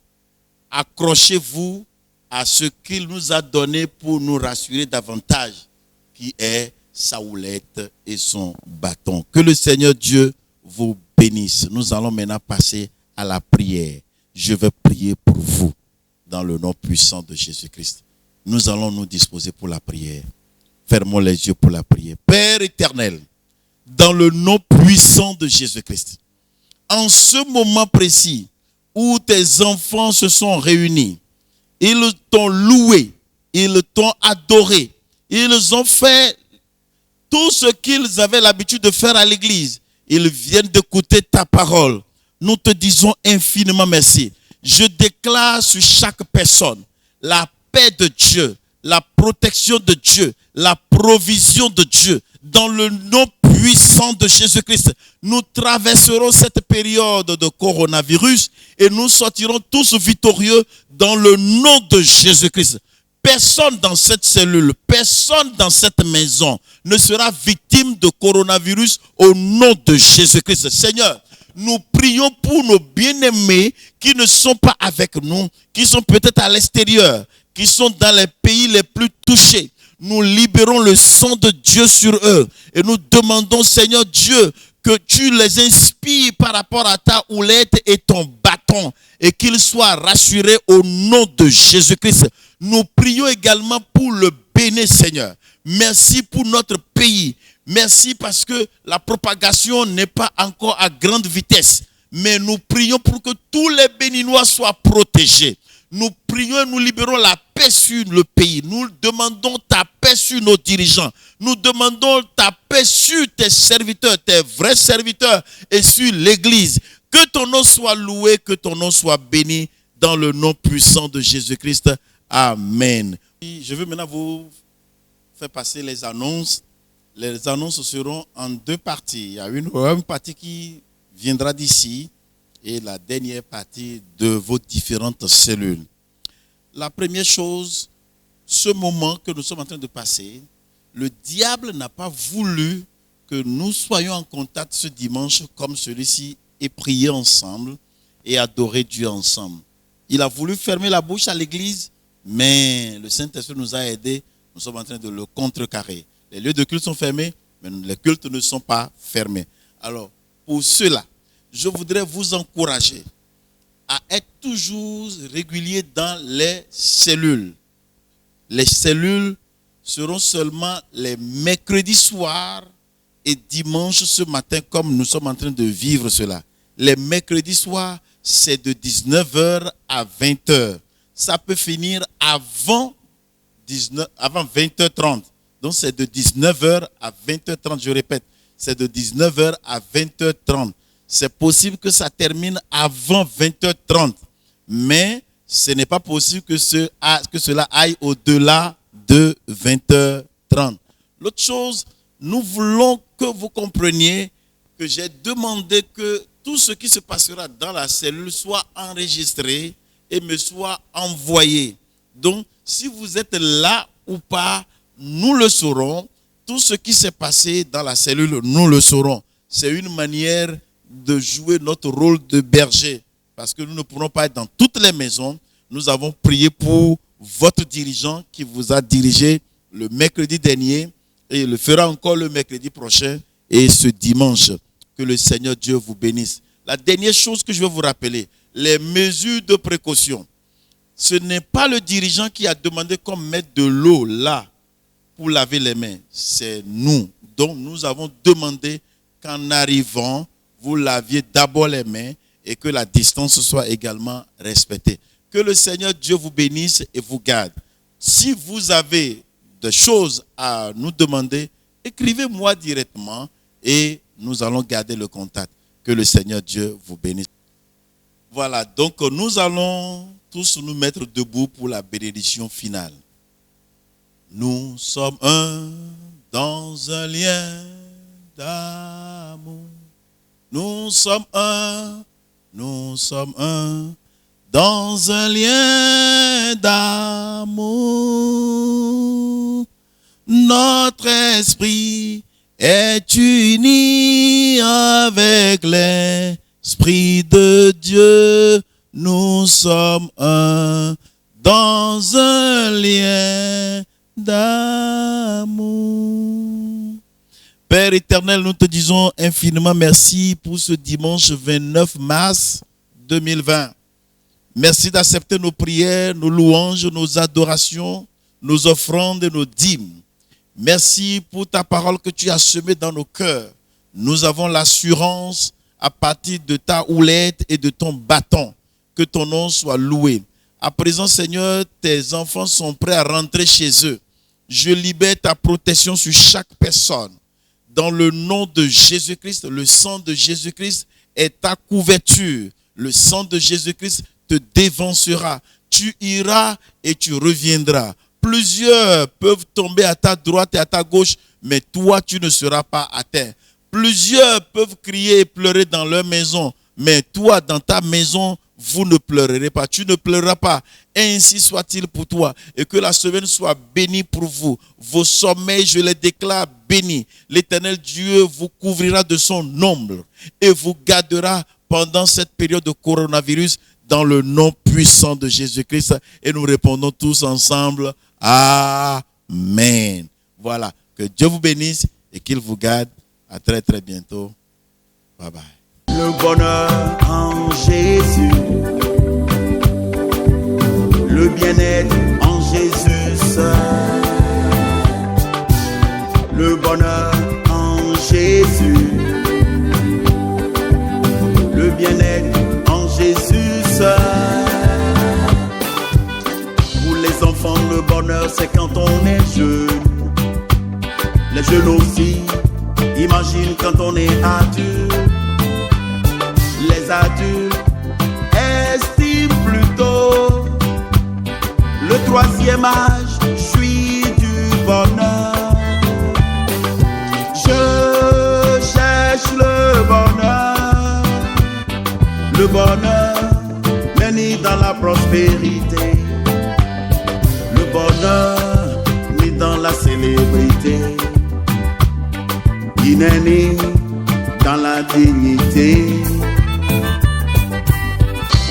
Accrochez-vous à ce qu'il nous a donné pour nous rassurer davantage, qui est sa houlette et son bâton. Que le Seigneur Dieu vous bénisse. Nous allons maintenant passer à la prière. Je vais prier pour vous dans le nom puissant de Jésus-Christ. Nous allons nous disposer pour la prière. Fermons les yeux pour la prière. Père éternel, dans le nom puissant de Jésus-Christ, en ce moment précis où tes enfants se sont réunis, ils t'ont loué, ils t'ont adoré, ils ont fait tout ce qu'ils avaient l'habitude de faire à l'église. Ils viennent d'écouter ta parole. Nous te disons infiniment merci. Je déclare sur chaque personne la paix de Dieu, la protection de Dieu, la provision de Dieu. Dans le nom puissant de Jésus-Christ, nous traverserons cette période de coronavirus et nous sortirons tous victorieux dans le nom de Jésus-Christ. Personne dans cette cellule, personne dans cette maison ne sera victime de coronavirus au nom de Jésus-Christ. Seigneur, nous prions pour nos bien-aimés qui ne sont pas avec nous, qui sont peut-être à l'extérieur, qui sont dans les pays les plus touchés. Nous libérons le sang de Dieu sur eux et nous demandons, Seigneur Dieu, que tu les inspires par rapport à ta houlette et ton bâton et qu'ils soient rassurés au nom de Jésus-Christ. Nous prions également pour le Bénin, Seigneur. Merci pour notre pays. Merci parce que la propagation n'est pas encore à grande vitesse. Mais nous prions pour que tous les Béninois soient protégés. Nous prions et nous libérons la paix sur le pays. Nous demandons ta paix sur nos dirigeants. Nous demandons ta paix sur tes serviteurs, tes vrais serviteurs et sur l'Église. Que ton nom soit loué, que ton nom soit béni dans le nom puissant de Jésus-Christ. Amen. Je veux maintenant vous faire passer les annonces. Les annonces seront en deux parties. Il y a une partie qui viendra d'ici et la dernière partie de vos différentes cellules. La première chose, ce moment que nous sommes en train de passer, le diable n'a pas voulu que nous soyons en contact ce dimanche comme celui-ci et prier ensemble et adorer Dieu ensemble. Il a voulu fermer la bouche à l'église, mais le Saint-Esprit nous a aidés. Nous sommes en train de le contrecarrer. Les lieux de culte sont fermés, mais les cultes ne sont pas fermés. Alors, pour cela, je voudrais vous encourager à être toujours régulier dans les cellules. Les cellules seront seulement les mercredis soirs et dimanche ce matin, comme nous sommes en train de vivre cela. Les mercredis soirs, c'est de 19h à 20h. Ça peut finir avant 20h30. Donc c'est de 19h à 20h30, je répète, c'est de 19h à 20h30. C'est possible que ça termine avant 20h30, mais ce n'est pas possible que cela aille au-delà de 20h30. L'autre chose, nous voulons que vous compreniez que j'ai demandé que tout ce qui se passera dans la cellule soit enregistré et me soit envoyé. Donc, si vous êtes là ou pas, nous le saurons. Tout ce qui s'est passé dans la cellule, nous le saurons. C'est une manière de jouer notre rôle de berger. Parce que nous ne pourrons pas être dans toutes les maisons. Nous avons prié pour votre dirigeant qui vous a dirigé le mercredi dernier et le fera encore le mercredi prochain et ce dimanche. Que le Seigneur Dieu vous bénisse. La dernière chose que je veux vous rappeler, les mesures de précaution. Ce n'est pas le dirigeant qui a demandé qu'on mette de l'eau là pour laver les mains. C'est nous. Donc nous avons demandé qu'en arrivant, vous laviez d'abord les mains et que la distance soit également respectée. Que le Seigneur Dieu vous bénisse et vous garde. Si vous avez des choses à nous demander, écrivez-moi directement et nous allons garder le contact. Que le Seigneur Dieu vous bénisse. Voilà, donc nous allons tous nous mettre debout pour la bénédiction finale. Nous sommes un dans un lien d'amour. Nous sommes un, dans un lien d'amour. Notre esprit est uni avec l'Esprit de Dieu. Nous sommes un dans un lien d'amour. Père éternel, nous te disons infiniment merci pour ce dimanche 29 mars 2020. Merci d'accepter nos prières, nos louanges, nos adorations, nos offrandes et nos dîmes. Merci pour ta parole que tu as semée dans nos cœurs. Nous avons l'assurance à partir de ta houlette et de ton bâton que ton nom soit loué. À présent, Seigneur, tes enfants sont prêts à rentrer chez eux. Je libère ta protection sur chaque personne. Dans le nom de Jésus-Christ, le sang de Jésus-Christ est ta couverture. Le sang de Jésus-Christ te dévancera. Tu iras et tu reviendras. Plusieurs peuvent tomber à ta droite et à ta gauche, mais toi, tu ne seras pas à terre. Plusieurs peuvent crier et pleurer dans leur maison, mais toi, dans ta maison, vous ne pleurerez pas. Tu ne pleureras pas. Ainsi soit-il pour toi. Et que la semaine soit bénie pour vous. Vos sommeils, je les déclare bénis. L'Éternel Dieu vous couvrira de son ombre et vous gardera pendant cette période de coronavirus dans le nom puissant de Jésus-Christ. Et nous répondons tous ensemble. Amen. Voilà. Que Dieu vous bénisse et qu'il vous garde. À très très bientôt. Bye bye. Le bonheur en Jésus, le bien-être en Jésus seul. Le bonheur en Jésus, le bien-être en Jésus seul. Pour les enfants, le bonheur c'est quand on est jeune. Les jeunes aussi, imagine quand on est adulte. Les adultes estiment plutôt le troisième âge, jouit du bonheur. Je cherche le bonheur n'est ni dans la prospérité, le bonheur ni dans la célébrité, il n'est ni dans la dignité.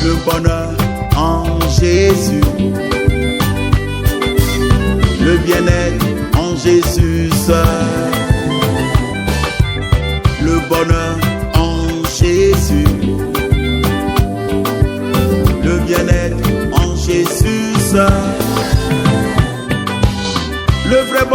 Le bonheur en Jésus, le bien-être en Jésus seul. Le bonheur en Jésus, le bien-être en Jésus seul.